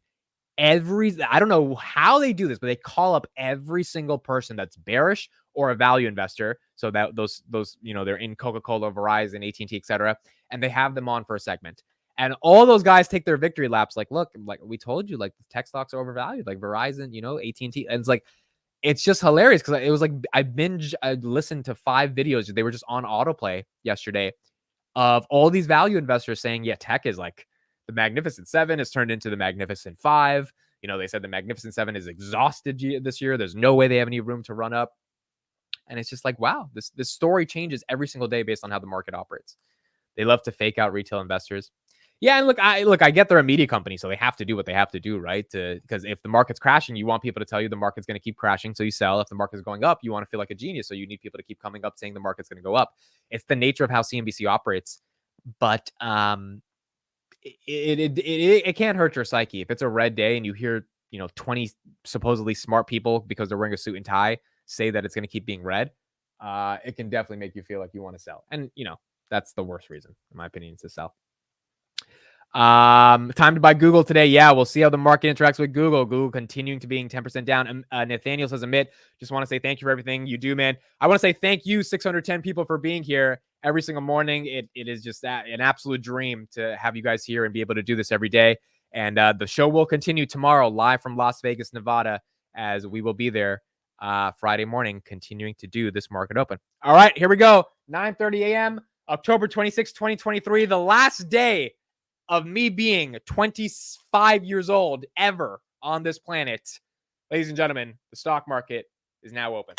I don't know how they do this, but they call up every single person that's bearish or a value investor. So that those they're in Coca-Cola, Verizon, AT&T, etc. And they have them on for a segment. And all those guys take their victory laps. Like, look, like we told you, like the tech stocks are overvalued, like Verizon, AT&T. And it's just hilarious, because it was like I listened to 5 videos. They were just on autoplay yesterday of all these value investors saying, yeah, tech is like the Magnificent Seven has turned into the Magnificent Five. They said the Magnificent Seven is exhausted this year. There's no way they have any room to run up. And it's just like, wow, this story changes every single day based on how the market operates. They love to fake out retail investors. Yeah, and I get they're a media company, so they have to do what they have to do, right? Because if the market's crashing, you want people to tell you the market's going to keep crashing, so you sell. If the market's going up, you want to feel like a genius, so you need people to keep coming up saying the market's going to go up. It's the nature of how CNBC operates, but it can't hurt your psyche if it's a red day and you hear 20 supposedly smart people because they're wearing a suit and tie say that it's going to keep being red. It can definitely make you feel like you want to sell, and that's the worst reason, in my opinion, to sell. Time to buy Google today. Yeah, we'll see how the market interacts with Google. Google continuing to being 10% down. Nathaniel says, Amit, just want to say thank you for everything you do, man. I want to say thank you, 610 people, for being here every single morning. It is just an absolute dream to have you guys here and be able to do this every day. And the show will continue tomorrow, live from Las Vegas, Nevada, as we will be there Friday morning, continuing to do this market open. All right, here we go. 9:30 a.m., October 26, 2023, the last day of me being 25 years old ever on this planet. Ladies and gentlemen, the stock market is now open.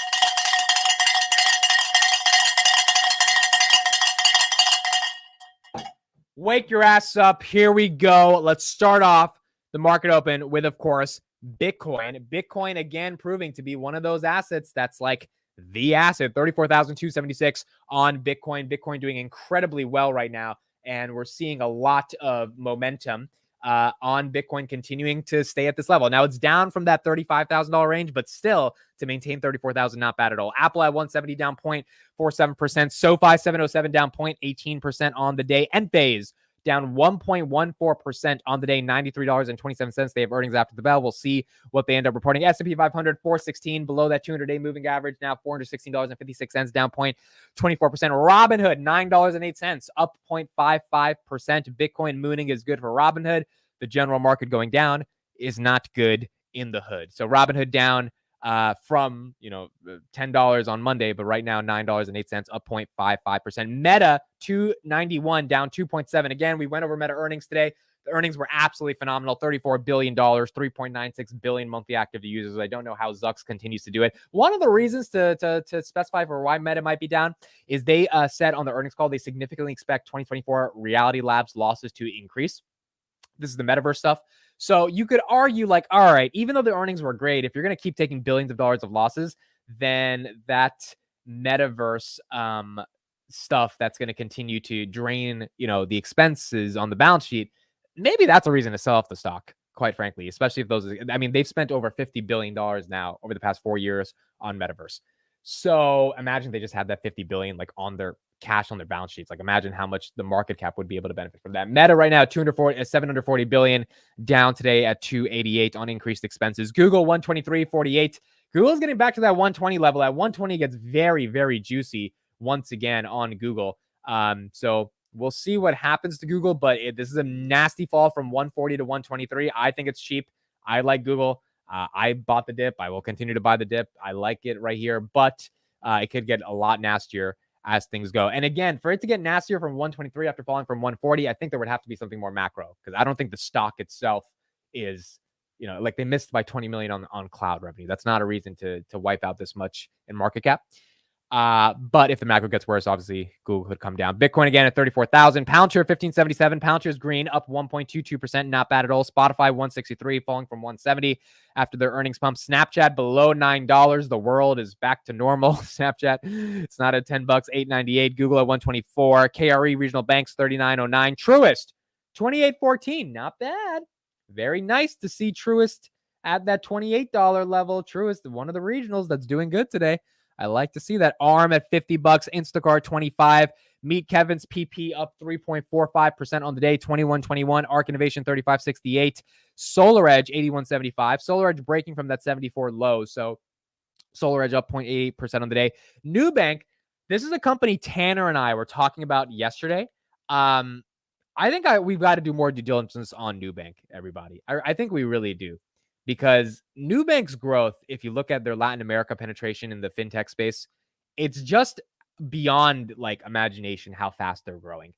Wake your ass up. Here we go. Let's start off the market open with, of course, Bitcoin. Bitcoin, again, proving to be one of those assets that's like the asset. 34,276 on Bitcoin. Bitcoin doing incredibly well right now. And we're seeing a lot of momentum on Bitcoin continuing to stay at this level. Now, it's down from that $35,000 range, but still, to maintain 34,000, not bad at all. Apple at 170 down 0.47%. SoFi 707 down 0.18% on the day. Enphase down 1.14% on the day, $93.27. They have earnings after the bell. We'll see what they end up reporting. S&P 500, 416, below that 200-day moving average, now $416.56, down 0.24%. Robinhood, $9.08, up 0.55%. Bitcoin mooning is good for Robinhood. The general market going down is not good in the hood. So Robinhood down from $10 on Monday, but right now $9.08, up 0.55%. Meta 291 down 2.7. Again, we went over Meta earnings today. The earnings were absolutely phenomenal. $34 billion, 3.96 billion monthly active users. I don't know how Zucks continues to do it. One of the reasons to specify for why Meta might be down is they said on the earnings call they significantly expect 2024 Reality Labs losses to increase. This is the metaverse stuff. So you could argue like, all right, even though the earnings were great, if you're going to keep taking billions of dollars of losses, then that metaverse stuff that's going to continue to drain, the expenses on the balance sheet, maybe that's a reason to sell off the stock, quite frankly, especially if they've spent over $50 billion now over the past 4 years on metaverse. So imagine they just had that 50 billion like on their cash on their balance sheets. Like imagine how much the market cap would be able to benefit from that. Meta right now, 740 billion, down today at 288 on increased expenses. Google 123.48. Google's getting back to that 120 level. At 120 gets very, very juicy once again on Google. So we'll see what happens to Google, but this is a nasty fall from 140 to 123. I think it's cheap. I like Google. I bought the dip. I will continue to buy the dip. I like it right here, but it could get a lot nastier as things go. And again, for it to get nastier from 123 after falling from 140, I think there would have to be something more macro, because I don't think the stock itself is, like they missed by 20 million on cloud revenue. That's not a reason to wipe out this much in market cap. But if the macro gets worse, obviously Google could come down. Bitcoin again at 34,000. Palantir 1577. Palantir's green, up 1.22%. Not bad at all. Spotify 163, falling from 170 after their earnings pump. Snapchat below $9. The world is back to normal. Snapchat, it's not at $10, $8.98. Google at 124. KRE Regional Banks 39.09. Truist 28.14. Not bad. Very nice to see Truist at that $28 level. Truist, one of the regionals that's doing good today. I like to see that. ARM at $50, Instacart 25. Meet Kevin's PP up 3.45% on the day, 21.21. Arc Innovation 35.68. SolarEdge 81.75. SolarEdge breaking from that 74 low. So SolarEdge up 0.88% on the day. Nubank, this is a company Tanner and I were talking about yesterday. I think we've got to do more due diligence on Nubank, everybody. I think we really do. Because Nubank's growth, if you look at their Latin America penetration in the fintech space, it's just beyond like imagination how fast they're growing,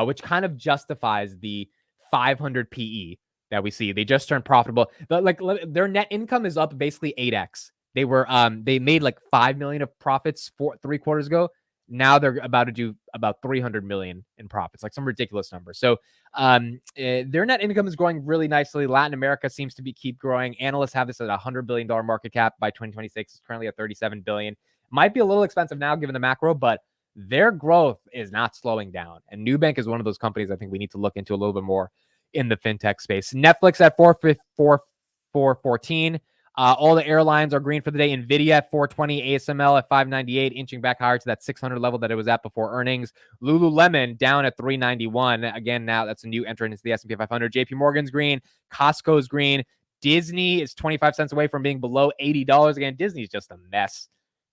which kind of justifies the 500 PE that we see. They just turned profitable. Like their net income is up basically 8x. They made like $5 million of profits 3 quarters ago. Now they're about to do about 300 million in profits, like some ridiculous number. So their net income is growing really nicely. Latin America seems to keep growing. Analysts have this at $100 billion market cap by 2026. It's currently at 37 billion. Might be a little expensive now given the macro, but their growth is not slowing down. And Nubank is one of those companies I think we need to look into a little bit more in the fintech space. Netflix at 414. All the airlines are green for the day. NVIDIA at 420, ASML at 598, inching back higher to that 600 level that it was at before earnings. Lululemon down at 391. Again, now that's a new entrant into the S&P 500. JP Morgan's green. Costco's green. Disney is 25 cents away from being below $80. Again, Disney's just a mess.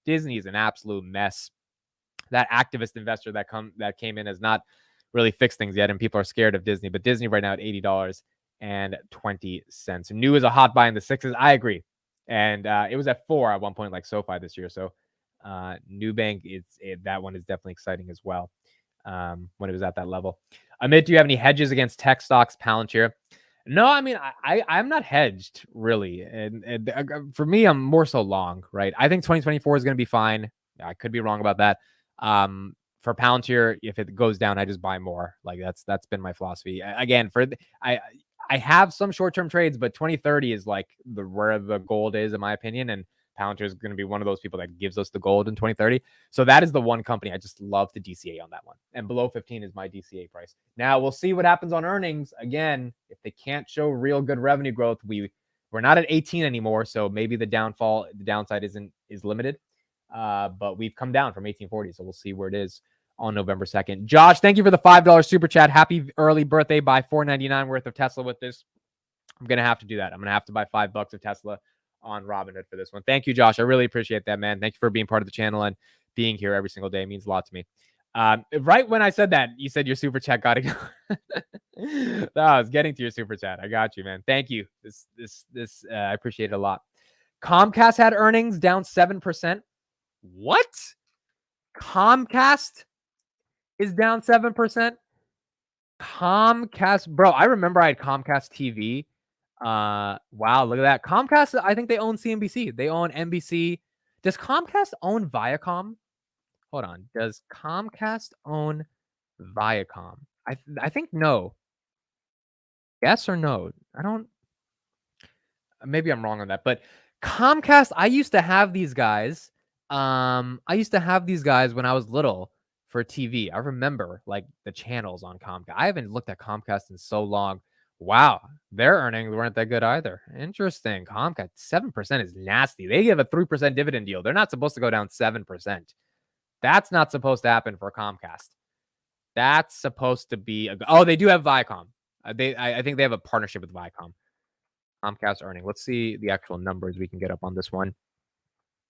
Disney is an absolute mess. That activist investor that came in has not really fixed things yet, and people are scared of Disney. But Disney right now at $80.20. New is a hot buy in the sixes. I agree. And it was at 4 at one point, like SoFi this year. So Nubank, that one is definitely exciting as well when it was at that level. Amit, do you have any hedges against tech stocks, Palantir? No, I mean, I'm not hedged, really. And for me, I'm more so long, right? I think 2024 is going to be fine. I could be wrong about that. For Palantir, if it goes down, I just buy more. Like that's been my philosophy. Again, I have some short-term trades, but 2030 is like where the gold is, in my opinion. And Palantir is going to be one of those people that gives us the gold in 2030. So that is the one company I just love to DCA on that one. And below 15 is my DCA price. Now we'll see what happens on earnings. Again, if they can't show real good revenue growth, we're not at 18 anymore. So maybe the downside is limited. But we've come down from 1840. So we'll see where it is on November 2nd. Josh, thank you for the $5 super chat. Happy early birthday. Buy $4.99 worth of Tesla with this. I'm going to have to do that. I'm going to have to buy $5 of Tesla on Robinhood for this one. Thank you, Josh. I really appreciate that, man. Thank you for being part of the channel and being here every single day. It means a lot to me. Right when I said that, you said your super chat got to go. No, I was getting to your super chat. I got you, man. Thank you. I appreciate it a lot. Comcast had earnings down 7%. What? Comcast is down 7%. Comcast, bro. I remember I had Comcast TV. Wow, look at that. Comcast, I think they own CNBC. They own NBC. Does Comcast own Viacom? Hold on. Does Comcast own Viacom? I think no. Yes or no? I don't. Maybe I'm wrong on that. But Comcast, I used to have these guys. I used to have these guys when I was little for TV. I remember like the channels on Comcast. I haven't looked at Comcast in so long. Wow, their earnings weren't that good either. Interesting. Comcast 7% is nasty. They give a 3% dividend yield. They're not supposed to go down 7%. That's not supposed to happen for Comcast. That's supposed to be they do have Viacom. I think they have a partnership with Viacom. Comcast earning. Let's see the actual numbers we can get up on this one.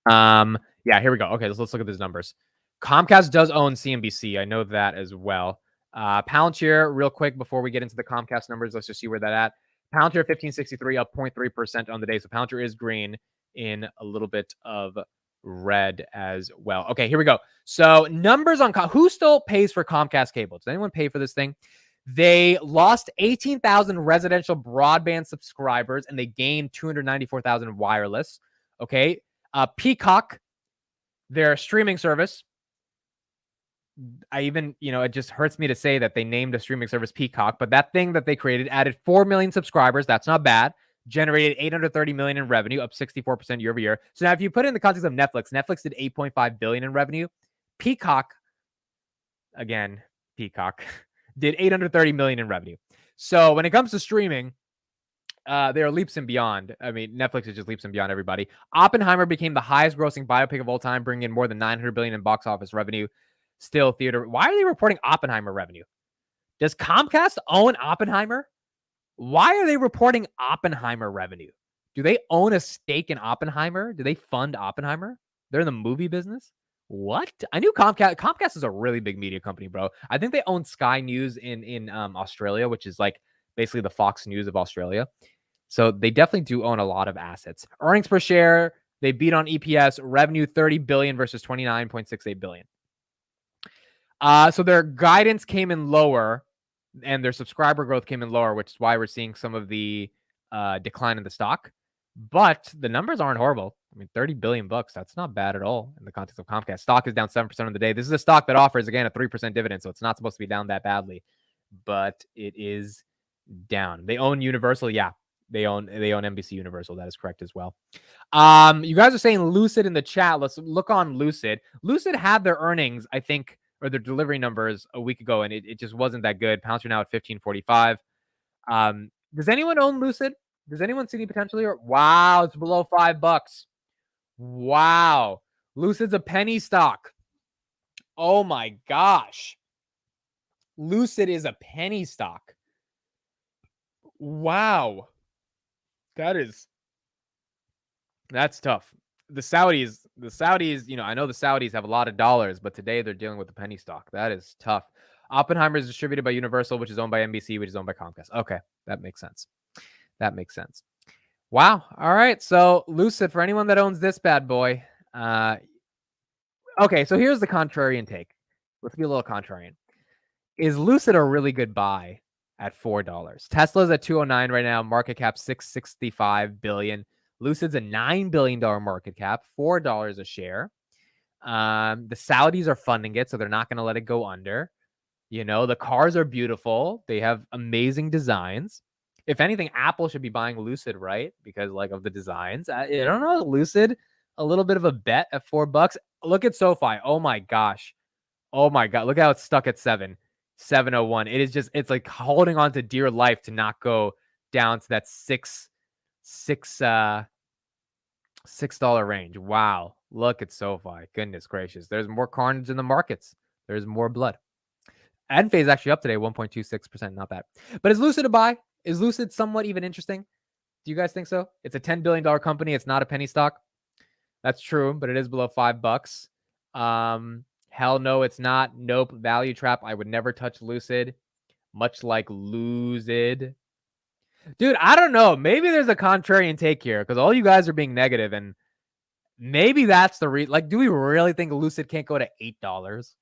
Yeah, here we go. Okay, let's look at these numbers. Comcast does own CNBC. I know that as well. Palantir, real quick before we get into the Comcast numbers, let's just see where that at. Palantir 1563 up 0.3% on the day. So Palantir is green in a little bit of red as well. Okay, here we go. So numbers on who still pays for Comcast cable? Does anyone pay for this thing? They lost 18,000 residential broadband subscribers and they gained 294,000 wireless. Okay. Peacock, their streaming service. It just hurts me to say that they named a streaming service Peacock, but that thing that they created added 4 million subscribers. That's not bad. Generated 830 million in revenue, up 64% year over year. So now if you put it in the context of Netflix did 8.5 billion in revenue. Peacock did 830 million in revenue. So when it comes to streaming, there are leaps and beyond. I mean, Netflix is just leaps and beyond everybody. Oppenheimer became the highest grossing biopic of all time, bringing in more than 900 billion in box office revenue. Still theater. Why are they reporting Oppenheimer revenue? Does Comcast own Oppenheimer? Why are they reporting Oppenheimer revenue? Do they own a stake in Oppenheimer? Do they fund Oppenheimer? They're in the movie business? What? I knew Comcast is a really big media company, bro. I think they own Sky News in Australia, which is like basically the Fox News of Australia. So they definitely do own a lot of assets. Earnings per share, they beat on EPS. Revenue 30 billion versus 29.68 billion. So their guidance came in lower and their subscriber growth came in lower, which is why we're seeing some of the decline in the stock. But the numbers aren't horrible. I mean, 30 billion bucks. That's not bad at all in the context of Comcast. Stock is down 7% on the day. This is a stock that offers, again, a 3% dividend, so it's not supposed to be down that badly, but it is down. They own Universal. Yeah, they own NBC Universal. That is correct as well. You guys are saying Lucid in the chat. Let's look on Lucid. Lucid had their earnings, I think, or their delivery numbers a week ago, and it just wasn't that good. Pounds are now at 15.45. Does anyone own Lucid? Does anyone see any potential here? Wow, it's below $5. Wow. Lucid's a penny stock. Oh my gosh. Lucid is a penny stock. Wow. That's tough. The Saudis, I know the Saudis have a lot of dollars, but today they're dealing with the penny stock. That is tough. Oppenheimer is distributed by Universal, which is owned by NBC, which is owned by Comcast. Okay, that makes sense. Wow. All right. So Lucid, for anyone that owns this bad boy. Okay, so here's the contrarian take. Let's be a little contrarian. Is Lucid a really good buy at $4? Tesla's at 209 right now. Market cap $665 billion. Lucid's a $9 billion market cap, $4 a share. The Saudis are funding it, so they're not going to let it go under. The cars are beautiful. They have amazing designs. If anything, Apple should be buying Lucid, right? Because of the designs. I don't know. Lucid, a little bit of a bet at $4. Look at SoFi. Oh my gosh. Look how it's stuck at 701. It is just, it's like holding on to dear life to not go down to that $6 range. Wow. Look at SoFi. Goodness gracious. There's more carnage in the markets. There's more blood. Enphase is actually up today, 1.26%. Not bad. But is Lucid a buy? Is Lucid somewhat even interesting? Do you guys think so? It's a $10 billion company. It's not a penny stock. That's true, but it is below $5. Hell no, it's not. Nope. Value trap. I would never touch Lucid. Much like Lucid. Dude, I don't know. Maybe there's a contrarian take here because all you guys are being negative, and maybe that's the reason. Do we really think Lucid can't go to $8?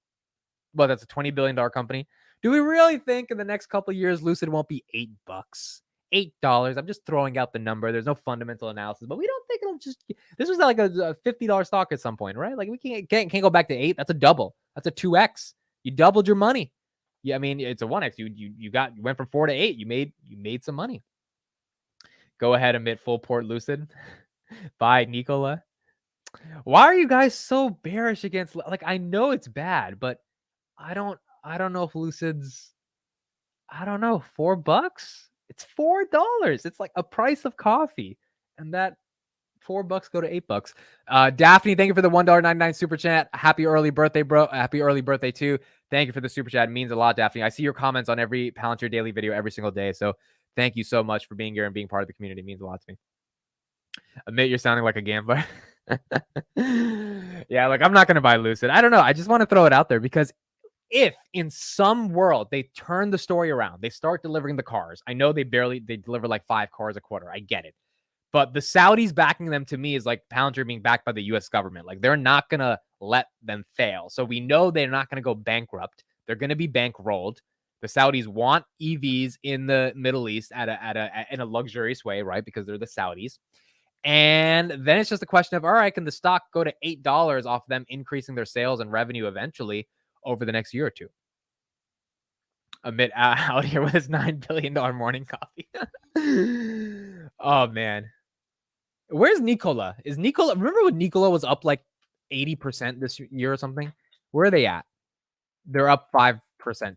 Well, that's a $20 billion company. Do we really think in the next couple of years Lucid won't be $8? $8. I'm just throwing out the number. There's no fundamental analysis, but we don't think it'll just. This was like a $50 stock at some point, right? We can't go back to 8. That's a double. That's a 2x. You doubled your money. Yeah, I mean it's a 1x. You went from 4 to 8. You made some money. Go ahead, admit full port Lucid. Buy Nikola. Why are you guys so bearish against? I know it's bad, but I don't know if Lucid's. I don't know, $4. It's $4. It's like a price of coffee, and that $4 go to $8. Daphne, thank you for the $1.99 super chat. Happy early birthday, bro. Happy early birthday too. Thank you for the super chat. It means a lot, Daphne. I see your comments on every Palantir Daily video every single day. So thank you so much for being here and being part of the community. It means a lot to me. Admit you're sounding like a gambler. Yeah, I'm not going to buy Lucid. I don't know. I just want to throw it out there because if in some world they turn the story around, they start delivering the cars. I know they deliver 5 cars a quarter. I get it. But the Saudis backing them to me is like Palantir being backed by the U.S. government. They're not going to let them fail. So we know they're not going to go bankrupt. They're going to be bankrolled. The Saudis want EVs in the Middle East in a luxurious way, right? Because they're the Saudis. And then it's just a question of, all right, can the stock go to $8 off them increasing their sales and revenue eventually over the next year or two? Amit out here with his $9 billion morning coffee. Oh, man. Where's Nikola? Remember when Nikola was up 80% this year or something? Where are they at? They're up 5%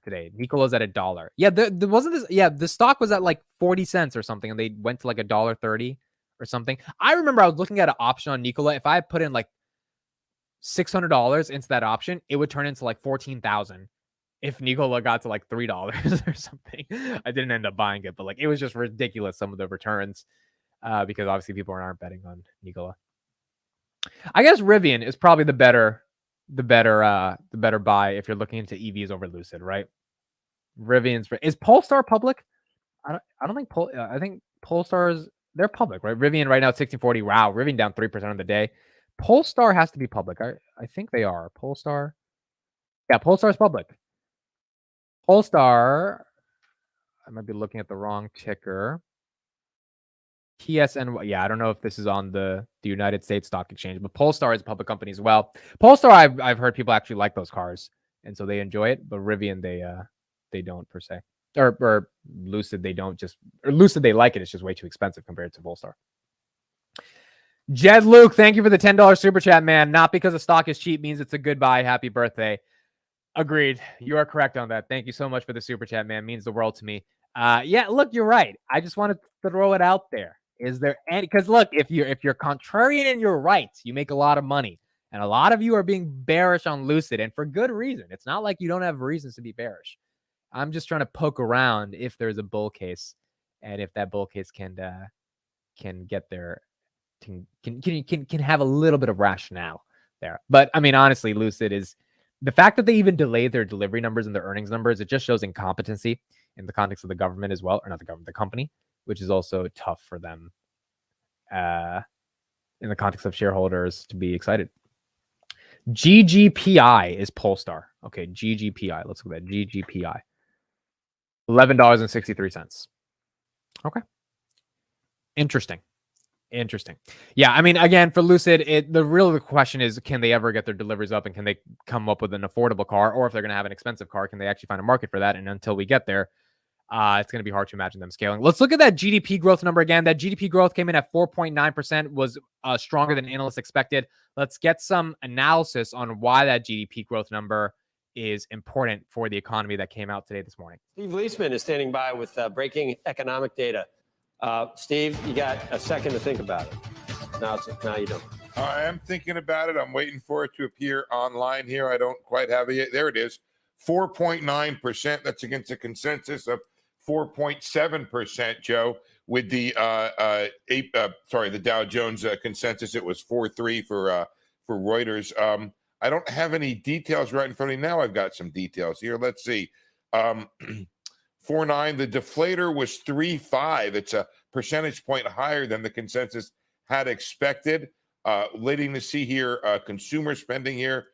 today. Nikola's at $1. Yeah, there wasn't this. Yeah, the stock was at 40 cents or something, and they went to $1.30 or something. I remember I was looking at an option on Nikola. If I put in $600 into that option, it would turn into 14,000 if Nikola got to $3 or something. I didn't end up buying it, but it was just ridiculous, some of the returns, because obviously people aren't betting on Nikola. I guess Rivian is probably the better buy if you're looking into EVs over Lucid, right? Is Polestar public? I don't think I think Polestar's, they're public, right? Rivian right now at 1640. Wow, Rivian down 3% on the day. Polestar has to be public. I think they are. Polestar. Yeah, Polestar's public. Polestar, I might be looking at the wrong ticker. PSNY. Yeah, I don't know if this is on the United States Stock Exchange, but Polestar is a public company as well. Polestar, I've heard people actually like those cars, and so they enjoy it. But Rivian, they don't per se, or Lucid, they don't just, or Lucid, they like it. It's just way too expensive compared to Polestar. Jed Luke, thank you for the $10 super chat, man. Not because the stock is cheap means it's a good buy. Happy birthday. Agreed. You are correct on that. Thank you so much for the super chat, man. Means the world to me. Yeah, look, you're right. I just want to throw it out there. Is there any, because look, if you're contrarian and you're right, you make a lot of money. And a lot of you are being bearish on Lucid, and for good reason. It's not like you don't have reasons to be bearish. I'm just trying to poke around if there's a bull case, and if that bull case can get there, can have a little bit of rationale there. But I mean, honestly, Lucid is, the fact that they even delayed their delivery numbers and their earnings numbers, it just shows incompetency in the context of the government as well, or not the government, the company, which is also tough for them in the context of shareholders to be excited. GGPI is Polestar. Okay, GGPI. Let's look at that. GGPI. $11.63. Okay. Interesting. Yeah, I mean, again, for Lucid, the question is, can they ever get their deliveries up, and can they come up with an affordable car? Or if they're going to have an expensive car, can they actually find a market for that? And until we get there, it's going to be hard to imagine them scaling. Let's look at that GDP growth number again. That GDP growth came in at 4.9%, was stronger than analysts expected. Let's get some analysis on why that GDP growth number is important for the economy that came out today this morning. Steve Leisman is standing by with breaking economic data. Steve, you got a second to think about it. Now you don't. I am thinking about it. I'm waiting for it to appear online here. I don't quite have it yet. There it is. 4.9%. That's against a consensus of 4.7%, Joe. With the the Dow Jones consensus, it was 4.3 for Reuters. I don't have any details right in front of me. Now I've got some details here. Let's see. 4.9. The deflator was 3.5. It's a percentage point higher than the consensus had expected. Leading to see here consumer spending here,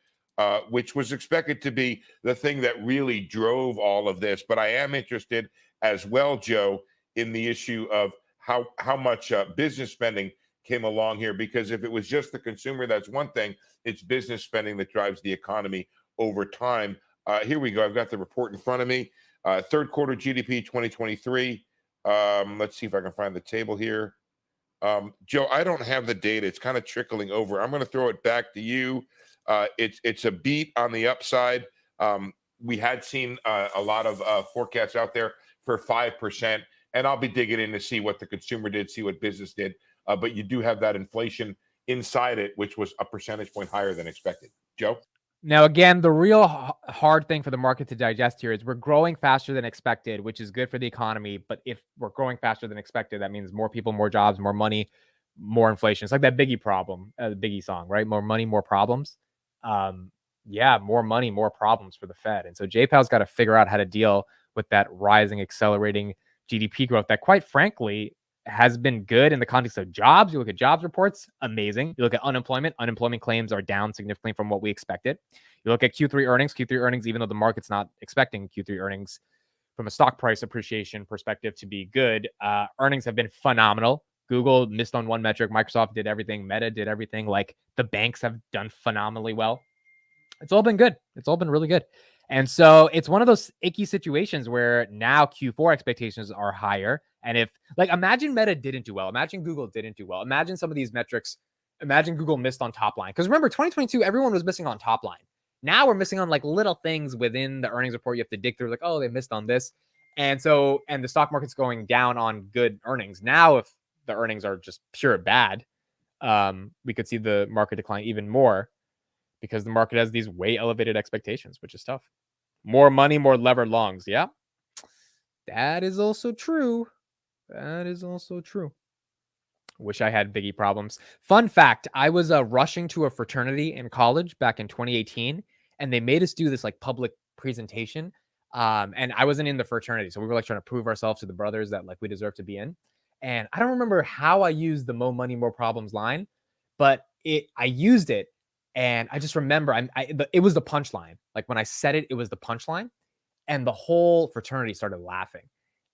which was expected to be the thing that really drove all of this. But I am interested as well, Joe, in the issue of how much business spending came along here, because if it was just the consumer, that's one thing. It's business spending that drives the economy over time. Here we go. I've got the report in front of me. Third quarter GDP 2023. Let's see if I can find the table here. Joe, I don't have the data. It's kind of trickling over. I'm going to throw it back to you. It's a beat on the upside. We had seen a lot of forecasts out there for 5%, and I'll be digging in to see what the consumer did, see what business did. But you do have that inflation inside it, which was a percentage point higher than expected. Joe? Now, again, the real hard thing for the market to digest here is we're growing faster than expected, which is good for the economy. But if we're growing faster than expected, that means more people, more jobs, more money, more inflation. It's like that Biggie problem, the Biggie song, right? More money, more problems. Yeah, more money, more problems for the Fed. And so J-Powell's got to figure out how to deal with that rising, accelerating GDP growth that, quite frankly, has been good in the context of jobs. You look at jobs reports, amazing. You look at unemployment claims are down significantly from what we expected. You look at Q3 earnings, even though the market's not expecting Q3 earnings from a stock price appreciation perspective to be good, earnings have been phenomenal. Google missed on one metric. Microsoft did everything. Meta did everything. Like, the banks have done phenomenally well. It's all been good. It's all been really good. And so it's one of those icky situations where now Q4 expectations are higher. And if, like, imagine Meta didn't do well. Imagine Google didn't do well. Imagine some of these metrics. Imagine Google missed on top line. Because remember, 2022, everyone was missing on top line. Now we're missing on like little things within the earnings report. You have to dig through, like, oh, they missed on this. And so, and the stock market's going down on good earnings. Now, if the earnings are just pure bad, we could see the market decline even more because the market has these way elevated expectations, which is tough. More money, more levered longs. Yeah, that is also true. That is also true. Wish I had Biggie problems. Fun fact, I was rushing to a fraternity in college back in 2018, and they made us do this like public presentation. And I wasn't in the fraternity. So we were like trying to prove ourselves to the brothers that like we deserve to be in. And I don't remember how I used the more money, more problems line, but I used it. And I just remember it was the punchline. Like when I said it, it was the punchline. And the whole fraternity started laughing.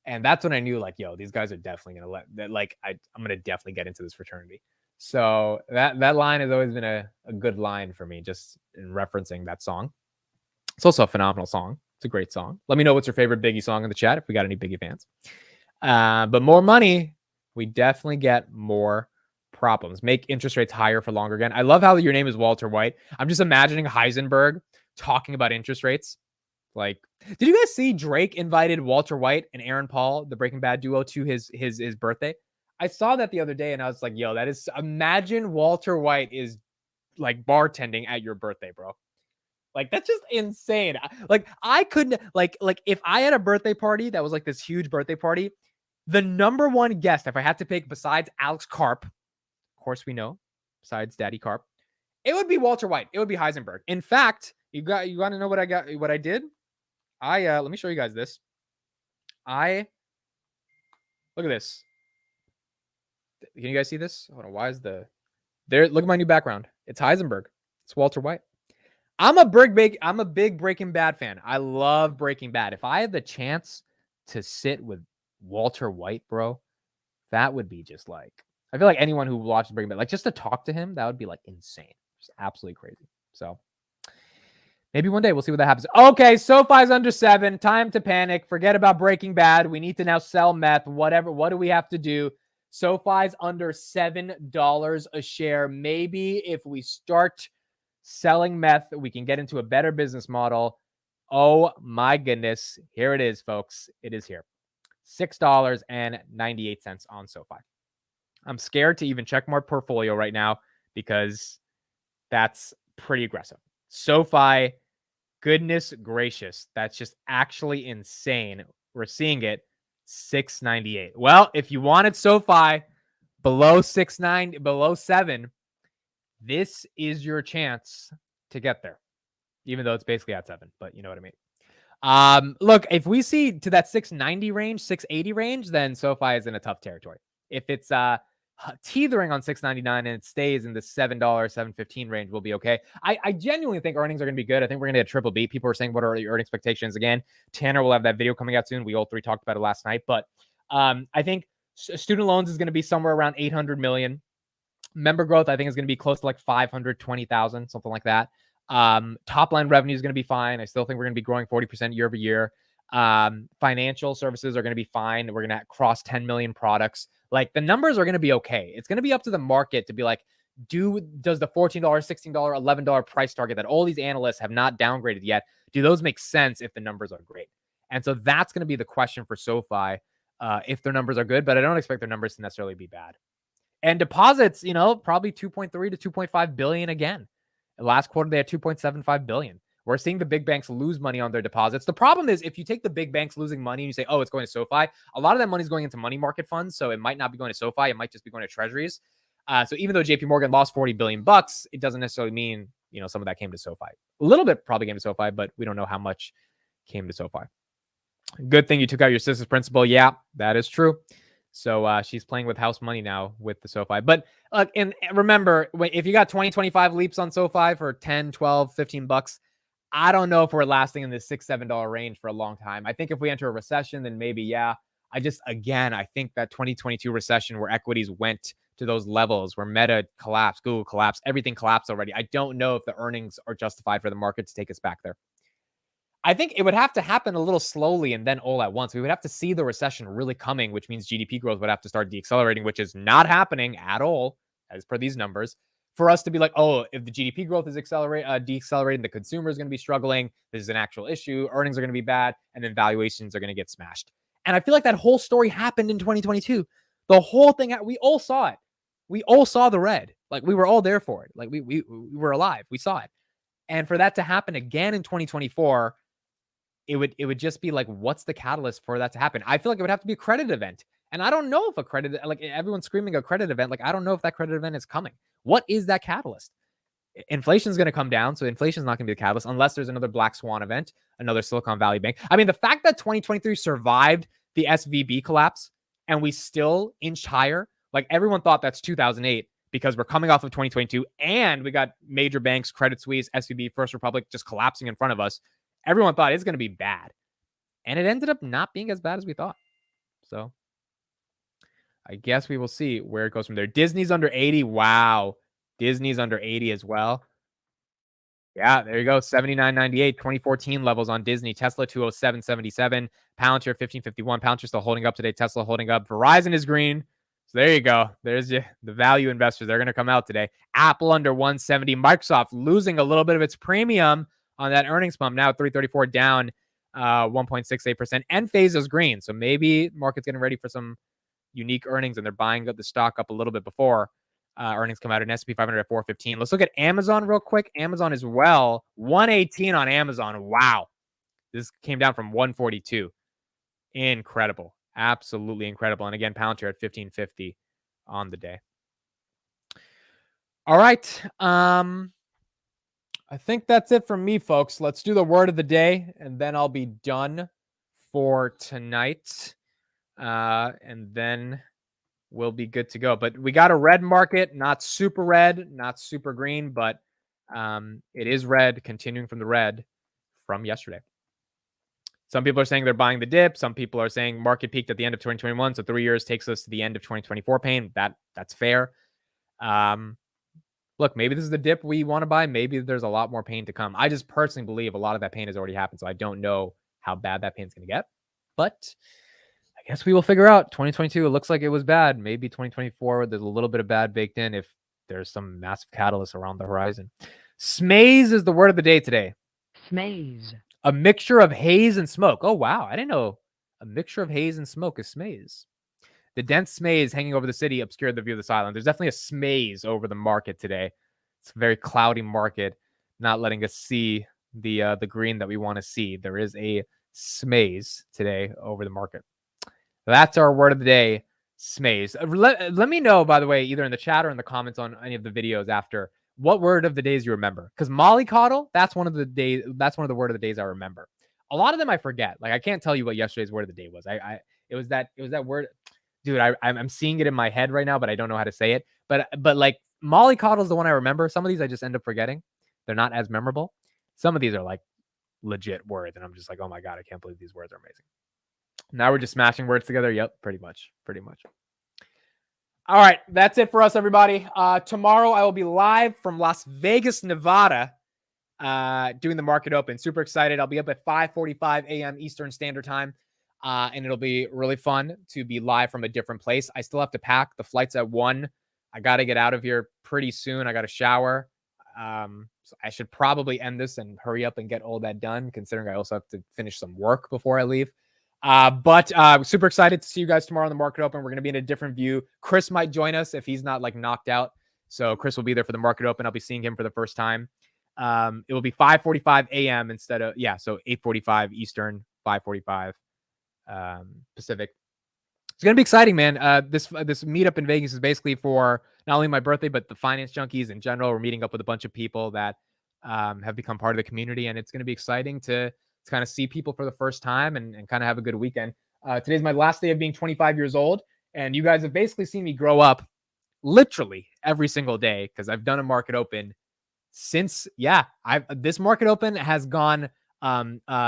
And that's when I knew, like, yo, these guys are definitely going to let that. Like, I'm going to definitely get into this fraternity. So that line has always been a good line for me, just in referencing that song. It's also a phenomenal song. It's a great song. Let me know what's your favorite Biggie song in the chat if we got any Biggie fans. But more money, we definitely get more problems. Make interest rates higher for longer again. I love how your name is Walter White. I'm just imagining Heisenberg talking about interest rates. Like, did you guys see Drake invited Walter White and Aaron Paul, the Breaking Bad duo, to his birthday? I saw that the other day and I was like, yo, that is, imagine Walter White is like bartending at your birthday, bro. Like, that's just insane. Like, I couldn't, like if I had a birthday party that was like this huge birthday party, the number one guest, if I had to pick besides Alex Karp, of course we know, besides Daddy Karp, it would be Walter White. It would be Heisenberg. In fact, you want to know what I did? Let me show you guys this. Look at this. Can you guys see this? Hold on. Why is there? Look at my new background. It's Heisenberg. It's Walter White. I'm a big Breaking Bad fan. I love Breaking Bad. If I had the chance to sit with Walter White, bro, that would be just like, I feel like anyone who watches Breaking Bad, like, just to talk to him, that would be like insane. Just absolutely crazy. So maybe one day we'll see what that happens. Okay, SoFi's under 7. Time to panic. Forget about Breaking Bad. We need to now sell meth. Whatever. What do we have to do? SoFi's under $7 a share. Maybe if we start selling meth, we can get into a better business model. Oh my goodness. Here it is, folks. It is here. $6.98 on SoFi. I'm scared to even check my portfolio right now because that's pretty aggressive. SoFi, goodness gracious, that's just actually insane. We're seeing it, $6.98. Well, if you wanted SoFi below 6.9, below 7, this is your chance to get there, even though it's basically at 7, but you know what I mean. Look, if we see to that 690 range, 680 range, then SoFi is in a tough territory. If it's teetering on 699 and it stays in the $7, $7.15 range, we'll be okay. I genuinely think earnings are going to be good. I think we're going to get triple B. People are saying, what are your earning expectations? Again, Tanner will have that video coming out soon. We all three talked about it last night, but I think student loans is going to be somewhere around 800 million. Member growth, I think, is going to be close to like 520,000, something like that. Top line revenue is going to be fine. I still think we're going to be growing 40% year over year. Financial services are going to be fine. We're going to cross 10 million products. Like, the numbers are going to be okay. It's going to be up to the market to be like, does the $14, $16, $11 price target that all these analysts have not downgraded yet, do those make sense if the numbers are great? And so that's going to be the question for SoFi if their numbers are good, but I don't expect their numbers to necessarily be bad. And deposits, probably 2.3 to 2.5 billion again. Last quarter, they had 2.75 billion. We're seeing the big banks lose money on their deposits. The problem is, if you take the big banks losing money and you say, oh, it's going to SoFi, a lot of that money is going into money market funds. So it might not be going to SoFi. It might just be going to treasuries. So even though JP Morgan lost $40 billion, it doesn't necessarily mean, some of that came to SoFi. A little bit probably came to SoFi, but we don't know how much came to SoFi. Good thing you took out your sister's principal. Yeah, that is true. So she's playing with house money now with the SoFi. But and remember, if you got 20, 25 leaps on SoFi for 10, 12, 15 bucks, I don't know if we're lasting in this $6, $7 range for a long time. I think if we enter a recession, then maybe, yeah. I think that 2022 recession where equities went to those levels, where Meta collapsed, Google collapsed, everything collapsed already. I don't know if the earnings are justified for the market to take us back there. I think it would have to happen a little slowly and then all at once. We would have to see the recession really coming, which means GDP growth would have to start deaccelerating, which is not happening at all, as per these numbers, for us to be like, oh, if the GDP growth is deaccelerating, the consumer is going to be struggling. This is an actual issue. Earnings are going to be bad, and then valuations are going to get smashed. And I feel like that whole story happened in 2022. The whole thing, we all saw it. We all saw the red. Like, we were all there for it. Like, we were alive. We saw it. And for that to happen again in 2024, it would just be like, what's the catalyst for that to happen? I feel like it would have to be a credit event. And I don't know if a credit, like everyone's screaming a credit event. Like, I don't know if that credit event is coming. What is that catalyst? Inflation is going to come down. So inflation is not going to be the catalyst unless there's another black swan event, another Silicon Valley bank. I mean, the fact that 2023 survived the SVB collapse and we still inched higher, like everyone thought that's 2008 because we're coming off of 2022 and we got major banks, Credit Suisse, SVB, First Republic just collapsing in front of us. Everyone thought it's going to be bad. And it ended up not being as bad as we thought. So I guess we will see where it goes from there. Disney's under 80. Wow. Disney's under 80 as well. Yeah, there you go. 79.98, 2014 levels on Disney. Tesla 207.77. Palantir 15.51. Palantir still holding up today. Tesla holding up. Verizon is green. So there you go. There's the value investors. They're going to come out today. Apple under 170. Microsoft losing a little bit of its premium on that earnings pump. Now 334 down 1.68%. Enphase is green. So maybe market's getting ready for some unique earnings and they're buying up the stock up a little bit before earnings come out in S&P 500 at 415. Let's look at Amazon real quick. Amazon as well. 118 on Amazon. Wow. This came down from 142. Incredible. Absolutely incredible. And again, Palantir at 1550 on the day. All right. I think that's it from me, folks. Let's do the word of the day, and then I'll be done for tonight. And then we'll be good to go. But we got a red market, not super red, not super green, but it is red, continuing from the red from yesterday. Some people are saying they're buying the dip. Some people are saying market peaked at the end of 2021. So 3 years takes us to the end of 2024 pain. That's fair. Look, maybe this is the dip we want to buy. Maybe there's a lot more pain to come. I just personally believe a lot of that pain has already happened. So I don't know how bad that pain's going to get. But I guess we will figure out. 2022, it looks like it was bad. Maybe 2024, there's a little bit of bad baked in if there's some massive catalyst around the horizon. Smaze is the word of the day today. Smaze. A mixture of haze and smoke. Oh, wow. I didn't know a mixture of haze and smoke is smaze. The dense smaze hanging over the city obscured the view of this island. There's definitely a smaze over the market today. It's a very cloudy market, not letting us see the green that we want to see. There is a smaze today over the market. That's our word of the day, smaze. Let me know, by the way, either in the chat or in the comments on any of the videos after, what word of the days you remember. Because mollycoddle, that's one of the word of the days I remember. A lot of them I forget. Like I can't tell you what yesterday's word of the day was. It was that word, dude. I'm seeing it in my head right now, but I don't know how to say it. But like mollycoddle is the one I remember. Some of these I just end up forgetting. They're not as memorable. Some of these are like legit words, and I'm just like, oh my god, I can't believe these words are amazing. Now we're just smashing words together. Yep, pretty much. All right, that's it for us, everybody. Tomorrow I will be live from Las Vegas, Nevada, doing the market open. Super excited. I'll be up at 5:45 a.m. Eastern Standard Time, and it'll be really fun to be live from a different place. I still have to pack. The flight's at 1. I got to get out of here pretty soon. I got to shower. So I should probably end this and hurry up and get all that done, considering I also have to finish some work before I leave. But super excited to see you guys tomorrow on the market open. We're going to be in a different view. Chris might join us if he's not like knocked out. So Chris will be there for the market open. I'll be seeing him for the first time. It will be 5:45 a.m. instead of, so 8:45 Eastern, 5:45 Pacific. It's going to be exciting, man. This meetup in Vegas is basically for not only my birthday, but the finance junkies in general. We're meeting up with a bunch of people that have become part of the community, and it's going to be exciting to kind of see people for the first time and kind of have a good weekend. Today's my last day of being 25 years old, and you guys have basically seen me grow up literally every single day because I've done a market open since, this market open has gone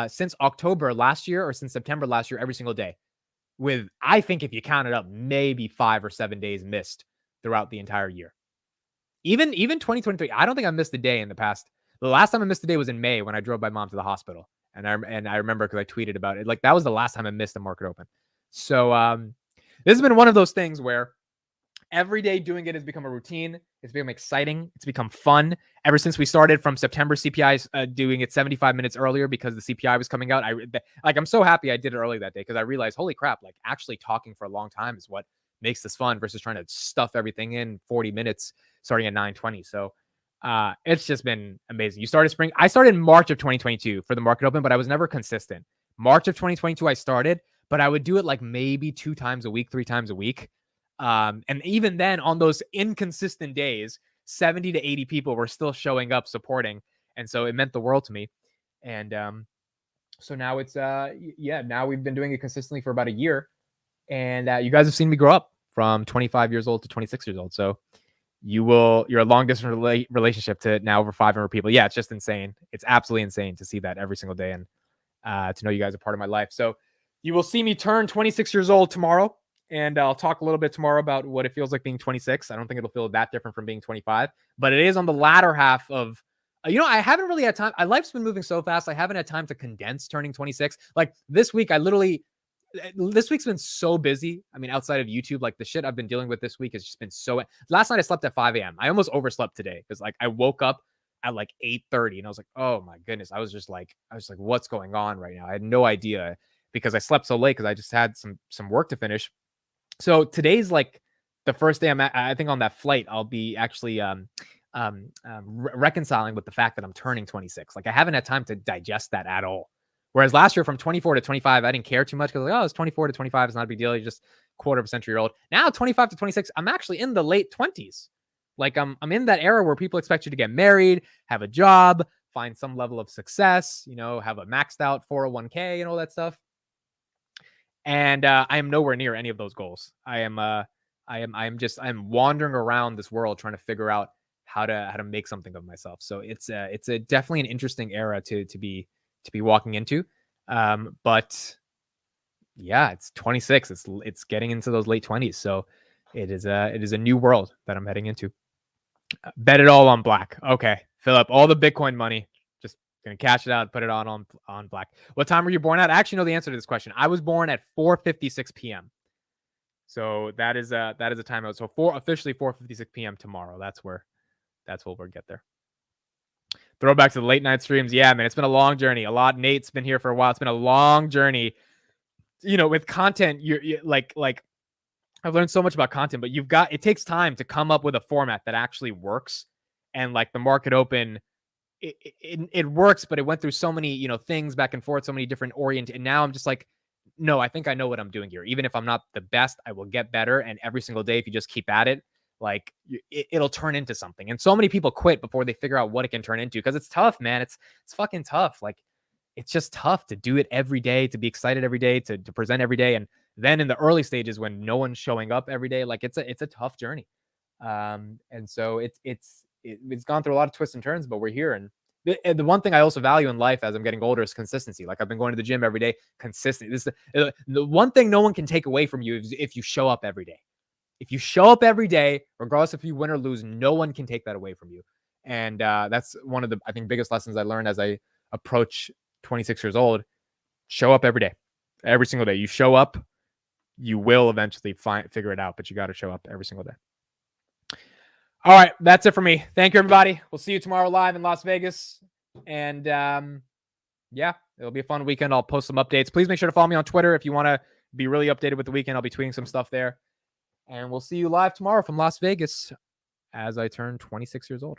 since October last year or since September last year, every single day, with, I think if you count it up, maybe 5 or 7 days missed throughout the entire year. Even 2023, I don't think I missed a day in the past. The last time I missed a day was in May when I drove my mom to the hospital. And I remember because I tweeted about it. Like that was the last time I missed a market open. So this has been one of those things where every day doing it has become a routine. It's become exciting. It's become fun. Ever since we started from September CPI doing it 75 minutes earlier because the CPI was coming out. I'm so happy I did it early that day because I realized, holy crap, like actually talking for a long time is what makes this fun versus trying to stuff everything in 40 minutes starting at 9:20. So it's just been amazing. You started spring. I started in March of 2022 for the market open, but I was never consistent. March of 2022, I started, but I would do it like maybe 2 times a week, 3 times a week. And even then on those inconsistent days, 70 to 80 people were still showing up supporting. And so it meant the world to me. And so now it's, now we've been doing it consistently for about a year. And you guys have seen me grow up from 25 years old to 26 years old. So you're a long distance relationship to now over 500 people. Yeah, it's just insane. It's absolutely insane to see that every single day and to know you guys are part of my life. So You will see me turn 26 years old tomorrow, and I'll talk a little bit tomorrow about what it feels like being 26. I don't think it'll feel that different from being 25, but it is on the latter half of, I haven't really had time. Life's been moving so fast. I haven't had time to condense turning 26. Like this week, this week's been so busy. I mean, outside of YouTube, like the shit I've been dealing with this week has just been so. Last night I slept at 5 a.m. I almost overslept today because like I woke up at like 8:30 and I was like, oh my goodness. I was like, what's going on right now? I had no idea because I slept so late because I just had some work to finish. So today's the first day I think on that flight, I'll be actually reconciling with the fact that I'm turning 26. Like I haven't had time to digest that at all. Whereas last year from 24 to 25, I didn't care too much because it's 24 to 25. It's not a big deal. You're just quarter of a century old. Now 25 to 26, I'm actually in the late 20s. Like I'm in that era where people expect you to get married, have a job, find some level of success, have a maxed out 401k and all that stuff. And I am nowhere near any of those goals. I'm wandering around this world trying to figure out how to make something of myself. So it's definitely an interesting era to be walking into. But yeah, it's 26. It's getting into those late 20s. So it is a new world that I'm heading into. Bet it all on black. Okay, fill up all the Bitcoin money. Just gonna cash it out and put it on black. What time were you born at? I actually know the answer to this question. I was born at 4:56 p.m. So that is a timeout. So officially 4:56 p.m. tomorrow. That's what we'll get there. Throwback to the late night streams. Yeah, man, it's been a long journey. Nate's been here for a while. It's been a long journey. With content, you're like I've learned so much about content, but it takes time to come up with a format that actually works. And like the Market Open, it works, but it went through so many, things back and forth, so many different and now I'm just like, no, I think I know what I'm doing here. Even if I'm not the best, I will get better. And every single day, if you just keep at it, like it'll turn into something. And so many people quit before they figure out what it can turn into because it's tough, man. It's fucking tough. Like it's just tough to do it every day, to be excited every day, to present every day. And then in the early stages when no one's showing up every day, like it's a tough journey. And so it's gone through a lot of twists and turns, but we're here. And the one thing I also value in life as I'm getting older is consistency. Like I've been going to the gym every day, consistent. This is the one thing no one can take away from you is if you show up every day. If you show up every day, regardless if you win or lose, no one can take that away from you. And that's one of the, I think, biggest lessons I learned as I approach 26 years old. Show up every day, every single day. You show up, you will eventually figure it out, but you got to show up every single day. All right, that's it for me. Thank you, everybody. We'll see you tomorrow live in Las Vegas. And yeah, it'll be a fun weekend. I'll post some updates. Please make sure to follow me on Twitter if you want to be really updated with the weekend. I'll be tweeting some stuff there. And we'll see you live tomorrow from Las Vegas as I turn 26 years old.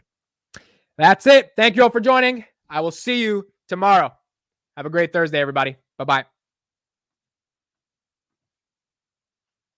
That's it. Thank you all for joining. I will see you tomorrow. Have a great Thursday, everybody. Bye-bye.